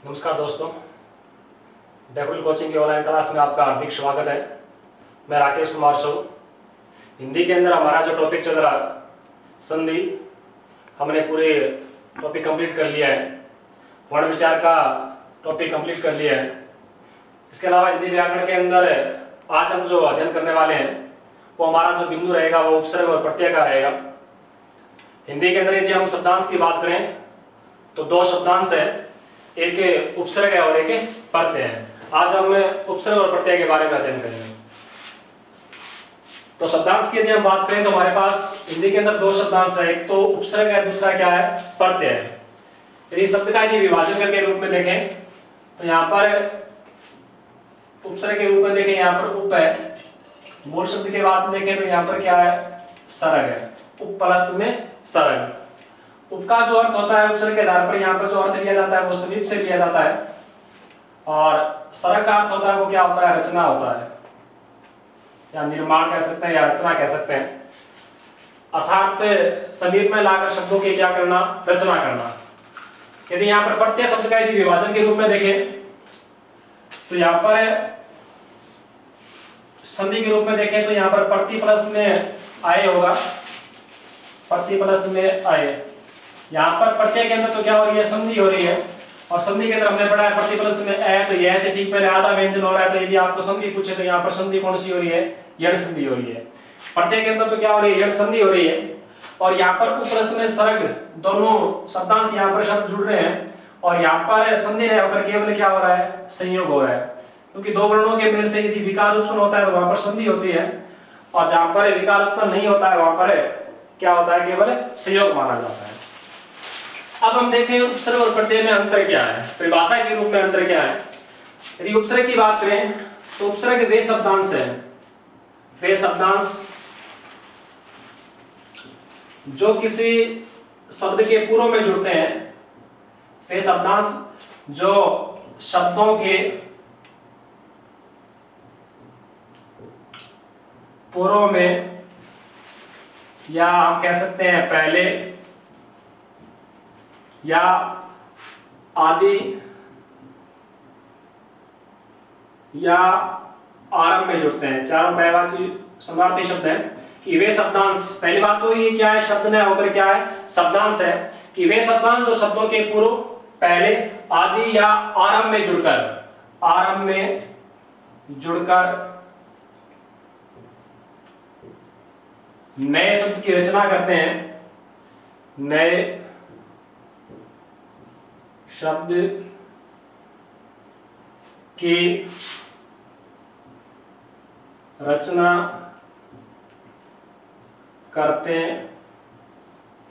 नमस्कार दोस्तों, डेफिल कोचिंग की ऑनलाइन क्लास में आपका हार्दिक स्वागत है। मैं राकेश कुमार सो। हिंदी के अंदर हमारा जो टॉपिक चल रहा संधि, हमने पूरे टॉपिक कंप्लीट कर लिया है। वर्ण विचार का टॉपिक कंप्लीट कर लिया है। इसके अलावा हिंदी व्याकरण के अंदर आज हम जो अध्ययन करने वाले हैं वो हमारा जो बिंदु रहेगा वो उपसर्ग और प्रत्यय का रहेगा। हिंदी के अंदर यदि हम शब्दांश की बात करें तो दो शब्दांश है, एक उपसर्ग है और एक प्रत्यय है। आज हम उपसर्ग और प्रत्यय के बारे में अध्ययन करेंगे। तो शब्दांश की यदि हम बात करें तो हमारे पास हिंदी के अंदर दो शब्दांश है, एक तो उपसर्ग है, दूसरा क्या है, प्रत्यय है। यदि शब्द का यदि विभाजन करके रूप में देखें तो यहाँ पर उपसर्ग के रूप में देखें, यहाँ पर उप है, मूल शब्द के बाद में देखें तो यहाँ पर क्या है, सरग है, उप प्लस में सरग। उप का जो अर्थ होता है उपसर्ग के आधार पर यहाँ पर जो अर्थ लिया जाता है वो समीप से लिया जाता है, और सरग का अर्थ होता है वो क्या होता है, रचना होता है, या निर्माण कह सकते हैं या रचना कह सकते हैं। अर्थात समीप में लाकर शब्दों के क्या करना, रचना करना। यदि यहाँ पर प्रत्यय शब्द का यदि विभाजन के रूप में देखें तो यहाँ पर संधि के रूप में देखें तो यहाँ पर प्रति प्लस में आए होगा, प्रति प्लस में आए। यहाँ पर प्रत्यय के अंदर तो क्या हो रही है, संधि हो रही है, और संधि के अंदर हमने पढ़ा है प्रति प्लस में ए, तो यह से ठीक पहले आधा व्यंजन हो रहा है। तो यदि आपको संधि पूछे तो यहाँ पर संधि कौन सी हो रही है, यण संधि हो रही है। प्रत्यय के अंदर तो क्या हो रही है, यण संधि हो रही है। और यहाँ पर उप प्लस में सरग, दोनों शब्दांश यहाँ पर शब्द जुड़ रहे हैं, और यहाँ पर संधि नहीं होकर केवल क्या हो रहा है, संयोग हो रहा है। क्योंकि दो वर्णों के मेल से यदि विकार उत्पन्न होता है तो वहां पर संधि होती है, और जहां पर विकार उत्पन्न नहीं होता है वहां पर क्या होता है, केवल संयोग माना जाता है। अब हम देखें उपसर्ग और प्रत्यय में अंतर क्या है, परिभाषा के रूप में अंतर क्या है। यदि उपसर्ग की बात करें तो उपसर्ग वे शब्दांश है, वे शब्दांश जो किसी शब्द के पूर्व में जुड़ते हैं, वे शब्दांश जो शब्दों के पूर्व में, या हम कह सकते हैं पहले, या आदि, या आरंभ में जुड़ते हैं। चारों पर्यायवाची समानार्थी शब्द हैं कि वे शब्दांश। पहली बात तो ये क्या है, शब्द न होकर क्या है, शब्दांश है। कि वे शब्दांश जो शब्दों के पूर्व, पहले, आदि या आरंभ में जुड़कर, आरंभ में जुड़कर नए शब्द की रचना करते हैं, नए शब्द की रचना करते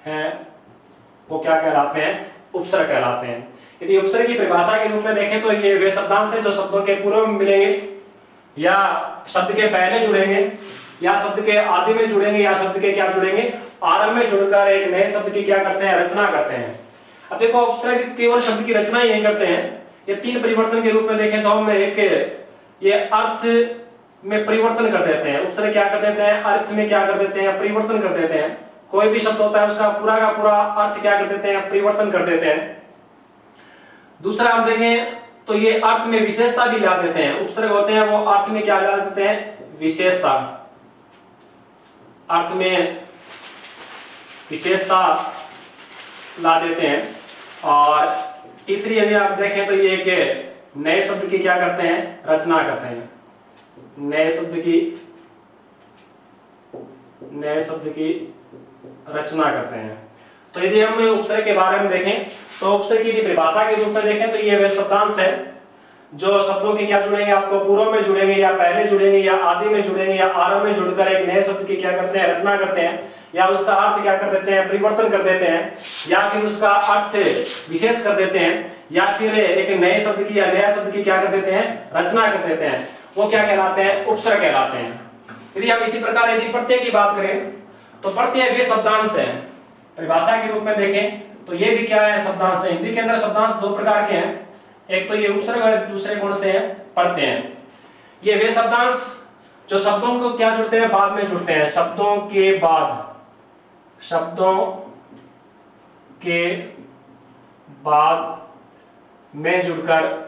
हैं, वो क्या कहलाते हैं, उपसर्ग कहलाते हैं। यदि उपसर्ग की परिभाषा के रूप में देखें तो ये वे शब्दांश हैं जो शब्दों के पूर्व में मिलेंगे, या शब्द के पहले जुड़ेंगे, या शब्द के आदि में जुड़ेंगे, या शब्द के क्या जुड़ेंगे, आरंभ में जुड़कर एक नए शब्द की क्या करते हैं, रचना करते हैं। अब देखो उपसर्ग केवल शब्द की रचना ही नहीं करते हैं, ये तीन परिवर्तन के रूप में देखें तो हम एक ये अर्थ में परिवर्तन कर देते हैं। उपसर्ग क्या कर देते हैं, अर्थ में क्या कर देते हैं, परिवर्तन कर देते हैं। कोई भी शब्द होता है उसका पूरा का पूरा अर्थ क्या कर देते हैं, परिवर्तन कर देते हैं। दूसरा हम देखें तो ये अर्थ में विशेषता भी ला देते हैं। उपसर्ग होते हैं वो अर्थ में क्या ला देते हैं, विशेषता, अर्थ में विशेषता ला देते हैं। और तीसरी यदि आप देखें तो ये एक नए शब्द की क्या करते हैं, रचना करते हैं, नए शब्द की रचना करते हैं। तो यदि हम उपसर्ग के बारे में देखें तो उपसर्ग की परिभाषा के रूप में देखें तो ये वे शब्दांश है जो शब्दों के क्या जुड़ेंगे, आपको पूर्व में जुड़ेंगे, या पहले जुड़ेंगे, या आदि में जुड़ेंगे, या आरंभ में जुड़कर एक नए शब्द की क्या करते हैं, रचना करते हैं, या उसका अर्थ क्या कर देते हैं, परिवर्तन कर देते हैं, या फिर उसका अर्थ विशेष कर देते हैं, या फिर एक नए शब्द की या नया शब्द की क्या कर देते हैं, रचना कर देते हैं। वो क्या कहलाते हैं, उपसर्ग कहलाते हैं। यदि हम इसी प्रकार यदि प्रत्यय की बात करें तो प्रत्यय वे शब्दांश है, परिभाषा के रूप में देखें तो ये भी क्या है, शब्दांश है। हिंदी के अंदर शब्दांश दो प्रकार के हैं, एक तो ये उपसर्ग और दूसरे कौन से हैं, प्रत्यय हैं। ये वे शब्दांश जो शब्दों को क्या जुड़ते हैं, बाद में जुड़ते हैं, शब्दों के बाद, शब्दों के बाद में जुड़कर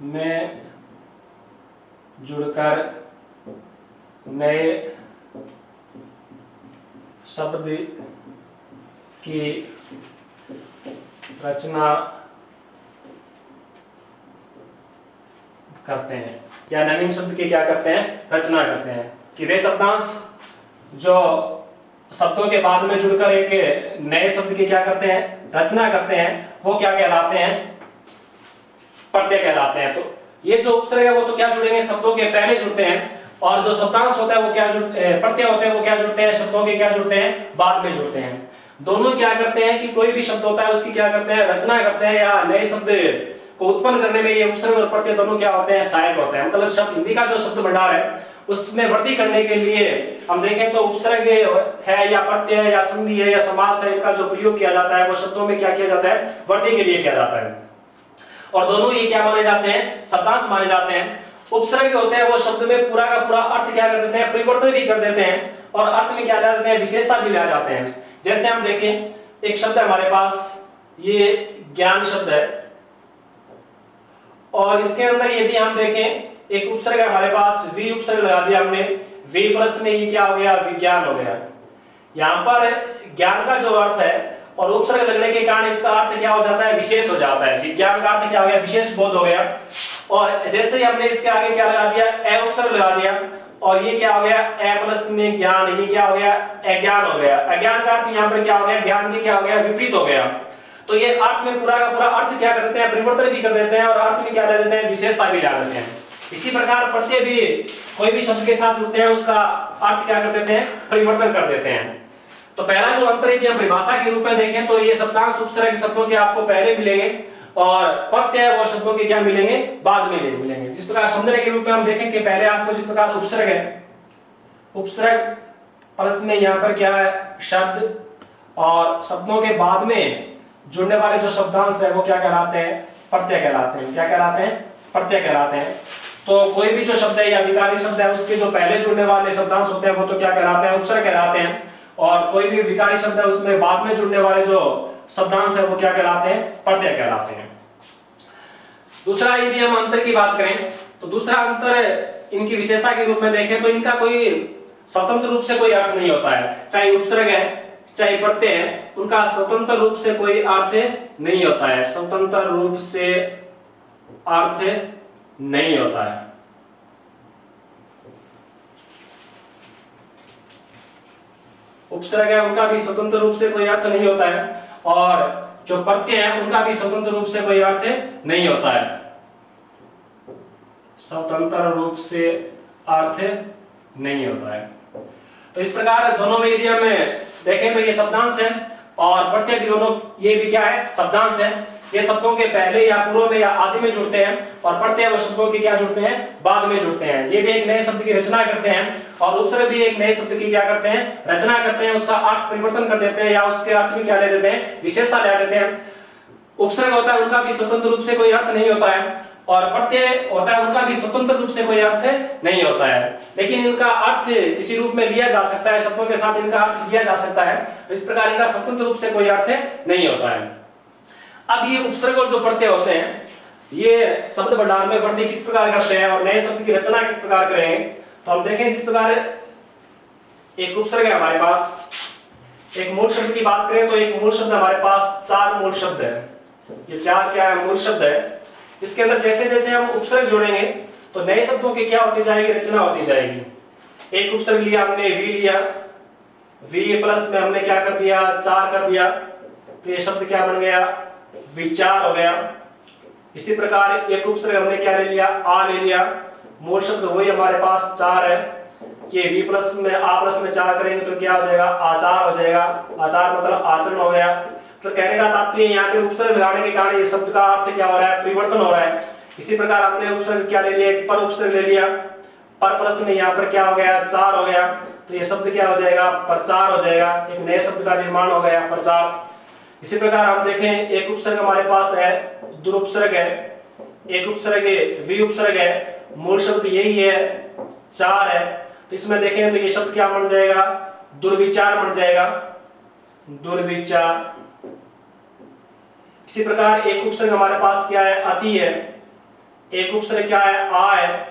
नए शब्द की रचना करते हैं, या नवीन शब्द की क्या करते हैं, रचना करते हैं। कि वे शब्दांश जो शब्दों के बाद में जुड़कर एक नए शब्द की क्या करते हैं, रचना करते हैं, वो क्या कहलाते हैं, प्रत्यय कहलाते हैं। तो ये जो उपसर्ग है वो तो क्या जुड़ेंगे, शब्दों के पहले जुड़ते हैं, और जो शब्दांश होता है वो क्या प्रत्यय होते हैं वो क्या जुड़ते हैं, शब्दों के क्या जुड़ते हैं, बाद में जुड़ते हैं। दोनों क्या करते हैं कि कोई भी शब्द होता है उसकी क्या करते हैं, रचना करते हैं, या नए शब्द को उत्पन्न करने में ये उपसर्ग और प्रत्यय दोनों क्या होते हैं, सहायक होते हैं। मतलब शब्द हिंदी का जो शब्द भंडार है उसमें वृद्धि करने के लिए हम देखें तो उपसर्ग है या प्रत्यय है या संधि है या समास है, इनका जो प्रयोग किया जाता है वो शब्दों में क्या किया जाता है, वृद्धि के लिए किया जाता है। और दोनों ये क्या माने जाते हैं, शब्दांश माने जाते हैं। उपसर्ग होते हैं वो शब्द में पूरा का पूरा अर्थ क्या कर देते हैं, परिवर्तन भी कर देते हैं, और अर्थ में क्या ला देते हैं, विशेषता भी ला जाते हैं। जैसे हम देखें एक शब्द है हमारे पास, ये ज्ञान शब्द है, और इसके अंदर यदि हम देखें एक उपसर्ग है हमारे पास, वी उपसर्ग लगा दिया हमने, वी प्लस में ये क्या हो गया, विज्ञान हो गया। यहां पर ज्ञान का जो अर्थ है और उपसर्ग लगने के कारण इसका अर्थ क्या हो जाता है, विशेष हो जाता है। विज्ञान का अर्थ क्या हो गया, विशेष बोध हो गया। और जैसे ही हमने इसके आगे क्या लगा दिया, ए उपसर्ग लगा दिया, और ये क्या हो गया, ए प्लस में ज्ञान, ये क्या हो गया, अज्ञान हो गया। अज्ञान का अर्थ यहाँ पर क्या हो गया, ज्ञान के क्या हो गया, विपरीत हो गया। तो ये अर्थ में पूरा का पूरा अर्थ क्या करते हैं, परिवर्तन भी कर देते हैं, और अर्थ में क्या ले देते हैं, विशेषता भी ला देते हैं। इसी प्रकार प्रत्यय भी कोई भी शब्द के साथ जुड़ते हैं उसका अर्थ क्या कर देते हैं, परिवर्तन कर देते हैं। तो पहला जो अंतर यदि हम परिभाषा के रूप में देखें तो ये शब्दांश उपसर्ग शब्दों के आपको पहले मिलेंगे, और प्रत्यय वो शब्दों के क्या मिलेंगे, बाद में मिलेंगे। जिस प्रकार समझने के रूप में हम देखें कि पहले आपको जिस प्रकार उपसर्ग है, उपसर्ग प्लस में यहाँ पर क्या है, शब्द, और शब्दों के बाद में जुड़ने वाले जो शब्दांश है वो क्या कहलाते हैं, प्रत्यय कहलाते हैं। क्या कहलाते हैं, प्रत्यय कहलाते हैं। तो कोई भी जो शब्द है या विकारी शब्द है उसके जो पहले जुड़ने वाले शब्दांश होते हैं वो तो क्या कहलाते हैं, उपसर्ग कहलाते हैं, और कोई भी विकारी शब्द है उसमें बाद में जुड़ने वाले जो शब्दांश है वो क्या कहलाते हैं, प्रत्यय कहलाते हैं। दूसरा यदि हम अंतर की बात करें तो दूसरा अंतर इनकी विशेषता के रूप में देखें तो इनका कोई स्वतंत्र रूप से कोई अर्थ नहीं होता है। चाहे उपसर्ग है चाहे प्रत्यय है, उनका स्वतंत्र रूप से कोई अर्थ नहीं होता है, स्वतंत्र रूप से अर्थ नहीं होता है। उपसर्ग है उनका भी स्वतंत्र रूप से कोई अर्थ नहीं होता है, और जो प्रत्यय है उनका भी स्वतंत्र रूप से कोई अर्थ नहीं होता है। स्वतंत्र रूप से अर्थ नहीं होता है। तो इस प्रकार दोनों में यदि हम देखें तो ये शब्दांश है और प्रत्यय भी, दोनों ये भी क्या है, शब्दांश है। ये शब्दों के पहले या पूर्व में या आदि में जुड़ते हैं, और प्रत्यय वो शब्दों के क्या जुड़ते हैं, बाद में जुड़ते हैं। ये भी एक नए शब्द की रचना करते हैं, और उपसर्ग भी एक नए शब्द की क्या करते हैं, रचना करते हैं, उसका अर्थ परिवर्तन कर देते हैं, या उसके अर्थ में क्या ले देते हैं, विशेषता ले देते हैं। उपसर्ग होता है उनका भी स्वतंत्र रूप से कोई अर्थ नहीं होता है, और प्रत्यय होता है उनका भी स्वतंत्र रूप से कोई अर्थ नहीं होता है, लेकिन इनका अर्थ किसी रूप में लिया जा सकता है, शब्दों के साथ इनका अर्थ लिया जा सकता है। तो इस प्रकार इनका स्वतंत्र रूप से कोई अर्थ नहीं होता है। अब ये उपसर्ग और जो प्रत्यय होते हैं ये शब्द भंडार में वृद्धि किस प्रकार करते हैं और नए शब्द की रचना किस प्रकार करेंगे, तो हम देखें जिस प्रकार एक उपसर्ग है हमारे पास, एक मूल शब्द की बात करें तो एक मूल शब्द हमारे पास 4 मूल शब्द है। ये 4 क्या है, मूल शब्द है। इसके अंदर जैसे जैसे हम उपसर्ग जोड़ेंगे तो नए शब्दों की क्या होती जाएगी, रचना होती जाएगी। एक उपसर्ग लिया हमने, वी लिया, वी प्लस में हमने क्या कर दिया, 4 कर दिया, तो ये शब्द क्या बन गया, विचार हो गया। इसी प्रकार एक उपसर्ग हमने क्या ले लिया, आ ले लिया, मूल शब्द वही हमारे पास 4 है। ये वी प्लस में आ प्लस में 4 करेंगे तो क्या हो जाएगा, आचार हो जाएगा। आचार मतलब आचरण हो गया। तो कहने का तात्पर्य यहाँ पे उपसर्ग लगाने के कारण ये शब्द का अर्थ क्या हो रहा है, परिवर्तन हो रहा है। इसी प्रकार हमने उपसर्ग क्या ले लिया, एक पर उपसर्ग ले लिया, पर प्लस में यहाँ पर क्या हो गया, 4 हो गया, तो ये शब्द क्या हो जाएगा, प्रचार हो जाएगा। एक नए शब्द का निर्माण हो गया, प्रचार। इसी प्रकार हम देखें एक उपसर्ग हमारे पास है, दुरुपसर्ग है, एक उपसर्ग है, वी उपसर्ग है, मूल शब्द यही है, 4 है। तो इसमें देखें तो ये शब्द क्या बन जाएगा, दुर्विचार बन जाएगा। दुर्विचार। इसी प्रकार एक उपसर्ग हमारे पास क्या है, अति है। एक उपसर्ग क्या है, आ है।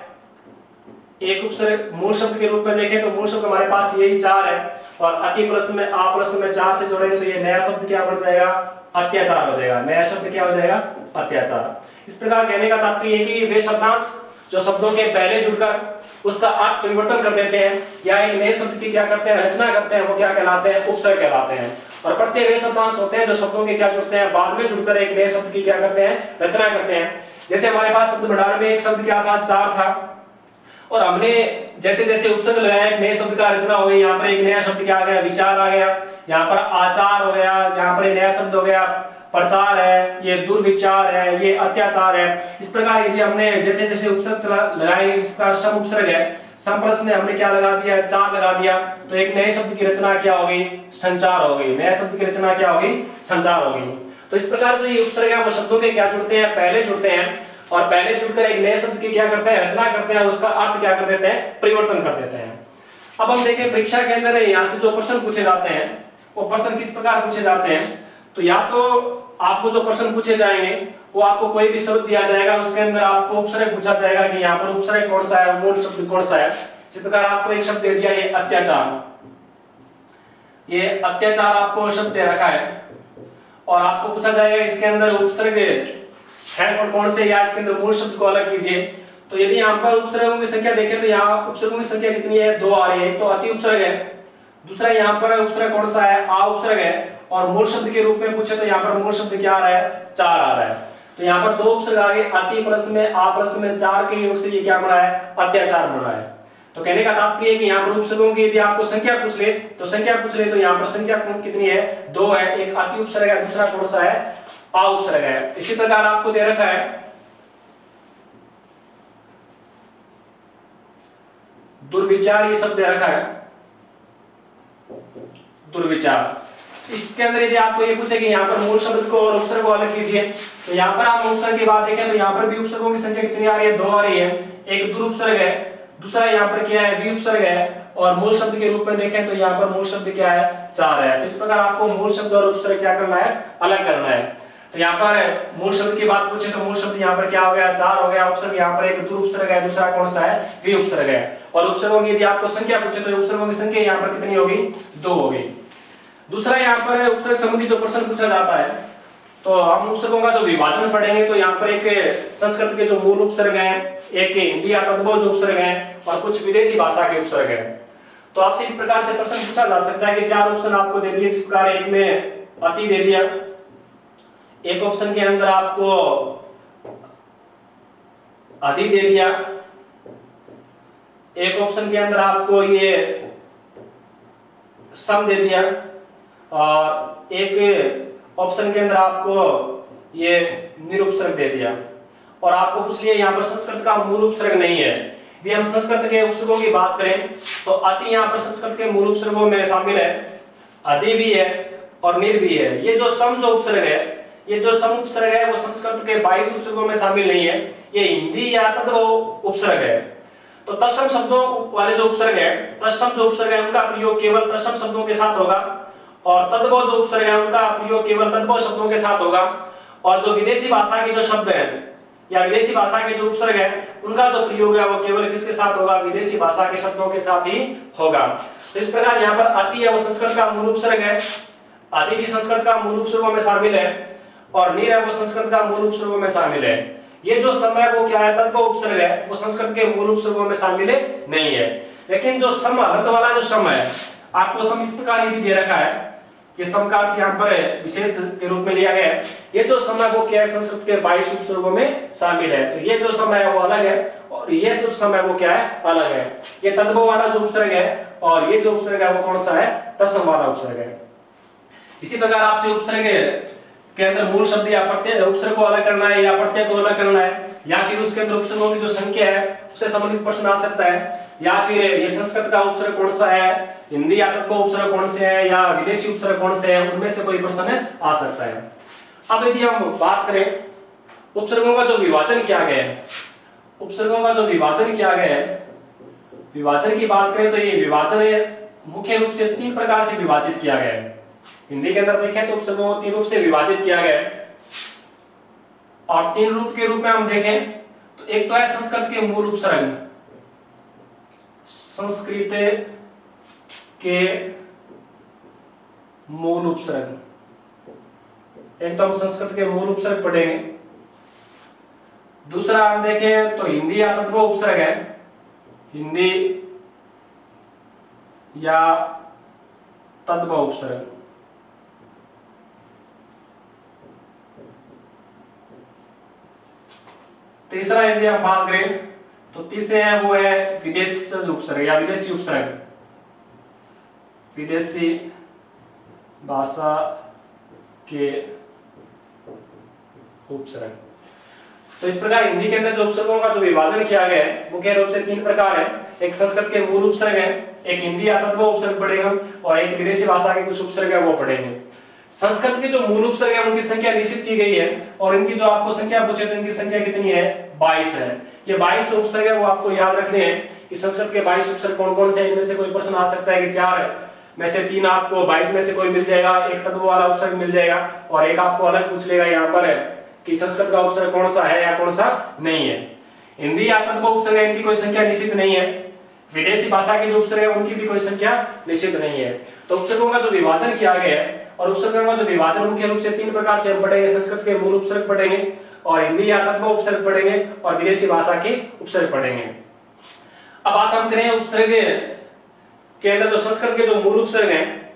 एक उपसर्ग मूल शब्द के रूप में देखें तो मूल शब्द हमारे पास यही चार है, और अति प्लस में आ प्लस में चार से जोड़ेंगे तो ये नया शब्द क्या बन जाएगा, अत्याचार हो जाएगा। नया शब्द क्या हो जाएगा, अत्याचार। इस प्रकार कहने का तात्पर्य है कि वे शब्दांश जो शब्दों के पहले जुड़कर उसका अर्थ परिवर्तन कर देते हैं या एक नए शब्द की क्या करते हैं, रचना करते हैं, वो क्या कहलाते हैं, उपसर्ग कहलाते हैं। और प्रत्येक वे शब्दांश होते हैं जो शब्दों के क्या जुड़ते हैं, बाद में जुड़कर एक नए शब्द की क्या करते हैं, रचना करते हैं। जैसे हमारे पास शब्द भंडार में एक शब्द क्या था, चार था, और हमने जैसे जैसे उपसर्ग लगाया एक नए शब्द का रचना हो गई। यहाँ पर एक नया शब्द क्या आ गया, विचार आ गया। यहाँ पर आचार हो गया। यहाँ पर एक नया शब्द हो गया, प्रचार है। ये दुर्विचार है, ये अत्याचार है। इस प्रकार यदि हमने जैसे जैसे उपसर्ग लगाएंगे, जिसका सम उपसर्ग है, सम प्लस में हमने क्या लगा दिया, चार लगा दिया, तो एक नए शब्द की रचना क्या होगी, संचार हो गई। नए शब्द की रचना क्या होगी, संचार होगी। तो इस प्रकार जो ये उपसर्ग है वो शब्दों के क्या जुड़ते हैं, पहले जुड़ते हैं, और पहले जुड़कर एक नए शब्द की क्या करते हैं, रचना करते हैं, उसका अर्थ क्या कर देते हैं, परिवर्तन कर देते हैं। अब हम देखें परीक्षा के अंदर यहाँ से जो प्रश्न पूछे जाते हैं वो प्रश्न किस प्रकार पूछे जाते हैं। तो या तो आपको जो प्रश्न पूछे जाएंगे वो आपको कोई भी शब्द दिया जाएगा, उसके अंदर आपको उपसर्ग पूछा जाएगा कि यहाँ पर उपसर्ग कौन सा है, मूल शब्द कौन सा है। इसी प्रकार आपको एक शब्द दे दिया, ये अत्याचार। ये अत्याचार आपको शब्द दे रखा है, और आपको पूछा जाएगा इसके अंदर उपसर्ग है कौन कौन से, या इसके अंदर मूल शब्द को अलग कीजिए। तो यदि यहाँ पर उपसर्गों की संख्या देखें तो यहाँ उपसर्गों की संख्या कितनी है, दो आ रही है। तो अति उपसर्ग है, दूसरा यहाँ पर उपसर्ग कौन सा है, आ उपसर्ग है, और मूल शब्द के रूप में पूछे तो यहाँ पर मूल शब्द क्या आ रहा है, चार आ रहा है। तो यहाँ पर दो उपसर्ग आ गए, अति प्लस में आ प्लस में चार के योग से ये क्या बना है, अत्याचार बना है। तो कहने का तात्पर्य है कि यहाँ पर उपसर्गों की यदि आपको संख्या पूछ ले तो यहाँ पर संख्या कितनी है, दो है। एक अति उपसर्ग है, दूसरा कौन सा है, आ उपसर्ग है। इसी प्रकार आपको दे रखा है दुर्विचार, ये शब्द दे रखा है दुर्विचार। इसके अंदर यदि आपको ये पूछे कि यहाँ पर मूल शब्द को और उपसर्ग को अलग कीजिए, तो यहाँ पर आप उपसर्ग की बात देखें तो यहाँ पर भी उपसर्गों की संख्या कितनी आ रही है, दो आ रही है। एक दुर उपसर्ग है, दूसरा यहाँ पर क्या है, वी उपसर्ग है, और मूल शब्द के रूप में देखें तो यहाँ पर मूल शब्द क्या है, चार है। तो इस प्रकार आपको मूल शब्द और उपसर्ग क्या करना है, अलग करना है। तो यहाँ पर मूल शब्द की बात पूछे तो मूल शब्द यहाँ पर क्या हो गया, चार हो गया। उपसर्ग यहाँ पर एक दुर उपसर्ग है, दूसरा कौन सा है, वी उपसर्ग है। और उपसर्गों की यदि आपको संख्या पूछे तो उपसर्गों की संख्या यहाँ पर कितनी होगी, दो होगी। दूसरा यहाँ पर उपसर्ग संबंधी जो प्रश्न पूछा जाता है, तो हम उपसर्गों का जो विभाजन पढ़ेंगे तो यहाँ पर एक संस्कृत के जो मूल उपसर्ग हैं, एक हिंदी या तद्भव जो उपसर्ग हैं, और कुछ विदेशी भाषा के उपसर्ग हैं। तो आपसे इस प्रकार से प्रश्न पूछा जा सकता है कि चार ऑप्शन आपको दे दिए, इस प्रकार एक में अति दे दिया, एक ऑप्शन के अंदर आपको अधि दे दिया, एक ऑप्शन के अंदर आपको ये सम दे दिया, और एक ऑप्शन के अंदर आपको ये निरुपसर्ग दे दिया। और आपको पूछ लिया यहाँ पर संस्कृत का मूल उपसर्ग नहीं है। भी हम संस्कृत के उपसर्गों की बात करें तो अति यहाँ पर संस्कृत के मूल उपसर्गों में शामिल है, अधि भी है और निर भी है। ये जो सम जो उपसर्ग है, ये जो सम उपसर्ग है वो संस्कृत के 22 उपसर्गों में शामिल नहीं है, ये हिंदी या तद्भव उपसर्ग है। तो तत्सम शब्दों वाले जो उपसर्ग है, तत्सम जो उपसर्ग है उनका प्रयोग केवल तत्सम शब्दों के साथ होगा, और तद्भव जो उपसर्ग है उनका प्रयोग केवल तद्भव शब्दों के साथ होगा। और जो विदेशी भाषा के जो शब्द है या विदेशी भाषा के जो उपसर्ग है उनका जो प्रयोग है वो केवल किसके साथ होगा, विदेशी भाषा के शब्दों के साथ ही होगा। तो इस प्रकार यहाँ पर अति है वो संस्कृत का मूल उपसर्ग है, आदि भी संस्कृत का मूल उपसर्गों में शामिल है, और नीर है वो संस्कृत का मूल उपसर्गों में शामिल है। ये जो सम है वो क्या है, तद्भव उपसर्ग है, वो संस्कृत के मूल उपसर्गों में शामिल नहीं है। लेकिन जो सम हलंत वाला जो सम है, आपको सम इस प्रकार यदि दे रखा है, ये सम का अर्थ यहाँ पर विशेष के रूप में लिया गया है। ये जो सम है वो क्या है, संस्कृत के 22 उपसर्गों में शामिल है। तो ये जो सम है वो अलग है, और ये जो सम है वो क्या है, अलग है। ये तद्भव वाला जो उपसर्ग है, और ये जो उपसर्ग है वो कौन सा है, तत्सम वाला उपसर्ग है। इसी प्रकार आपसे उपसर्ग के अंदर मूल शब्द या प्रत्यय उपसर्ग को अलग करना है, या प्रत्यय को अलग करना है, या फिर उसके अंदर उपसर्गों की जो संख्या है उससे संबंधित प्रश्न आ सकता है, या फिर ये संस्कृत का उपसर्ग कौन सा है, हिंदी या तद्भव उपसर्ग कौन से है, या विदेशी उपसर्ग कौन से है, उनमें से कोई प्रश्न आ सकता है। अब यदि हम बात करें उपसर्गों का जो विभाजन किया गया है, उपसर्गों का जो विभाजन किया गया है, विभाजन की बात करें तो ये विभाजन मुख्य रूप से 3 प्रकार से विभाजित किया गया है। हिंदी के अंदर देखें तो उपसर्गों को 3 रूप से विभाजित किया गया है, और 3 रूप के रूप में हम देखें तो एक तो है संस्कृत के मूल उपसर्ग, संस्कृत के मूल उपसर्ग, एक तो हम संस्कृत के मूल उपसर्ग पढ़ेंगे। दूसरा हम देखें तो हिंदी या तद्भव उपसर्ग है, हिंदी या तद्भव उपसर्ग। तीसरा यदि हम बात करें तो तीसरे हैं वो है विदेशी उपसर्ग या विदेशी उपसर्ग, विदेशी भाषा के उपसर्ग। तो इस प्रकार हिंदी के अंदर जो उपसर्गों का जो विभाजन किया गया है मुख्य रूप से 3 प्रकार है। एक संस्कृत के मूल उपसर्ग है, एक हिंदी या तद्भव उपसर्ग पढ़ेंगे और एक विदेशी भाषा के कुछ उपसर्ग है वो पढ़ेंगे। संस्कृत के जो मूल उपसर्ग है उनकी संख्या निश्चित की गई है, और इनकी जो आपको संख्या पूछे तो इनकी संख्या कितनी है, 22 है। ये 22 उपसर्ग है वो आपको याद रखने हैं कि संस्कृत के 22 उपसर्ग कौन कौन से हैं। इनमें से कोई प्रश्न आ सकता है कि 4 में से 3 आपको 22 में से कोई मिल जाएगा, एक तद्भव वाला उपसर्ग मिल जाएगा, और एक आपको अलग पूछ लेगा यहाँ पर कि संस्कृत का उपसर्ग कौन सा है या कौन सा नहीं है। हिंदी या तद्भव उपसर्ग है इनकी कोई संख्या निश्चित नहीं है, विदेशी भाषा के जो उपसर्ग है उनकी भी कोई संख्या निश्चित नहीं है। तो उपसर्गों का जो विभाजन किया गया है, और उपसर्गों का जो विभाजन मुख्य रूप से 3 प्रकार से हम पढ़ेंगे। संस्कृत के मूल उपसर्ग पढ़ेंगे, और हिंदी या तद्भव उपसर्ग पढ़ेंगे, और विदेशी भाषा के उपसर्ग पढ़ेंगे। अब बात हम करें उपसर्ग के अंदर जो संस्कृत के जो मूल उपसर्ग हैं,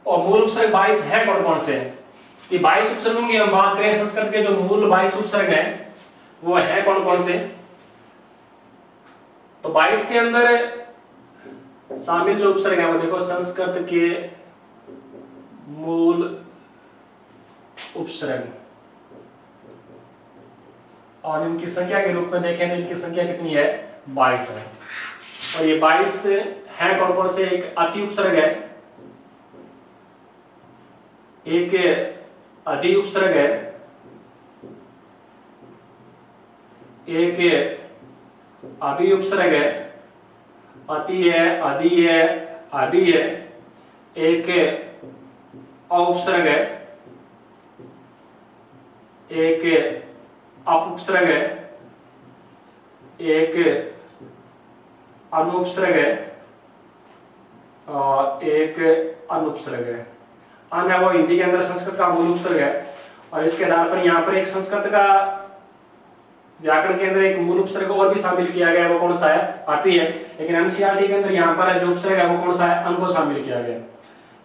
और मूल उपसर्ग 22 है कौन कौन से। ये 22 उपसर्गों की हम बात करें, संस्कृत के जो मूल 22 उपसर्ग हैं वो है कौन कौन से। तो 22 के अंदर शामिल जो उपसर्ग है वो देखो, संस्कृत के मूल उपसर्ग, और इनकी संख्या के रूप में देखें तो इनकी संख्या कितनी है, 22 है। और ये 22 है कौन कौन से। एक अति उपसर्ग है, एक अधि उपसर्ग है, एक अभि उपसर्ग है, अति है, अधि है, अभि है, एक औपसर्ग है, एक अपउपसर्ग है, एक अनुपसर्ग है, और एक अनुपसर्ग है। अन्य वो हिंदी के अंदर संस्कृत का मूल उपसर्ग है, और इसके आधार पर यहाँ पर एक संस्कृत का व्याकरण के अंदर एक मूल उपसर्ग और भी शामिल किया गया है, वो कौन सा है, अपि है। लेकिन एनसीईआरटी के अंदर यहाँ पर जो उपसर्ग है वो कौन सा है, अन को शामिल किया गया।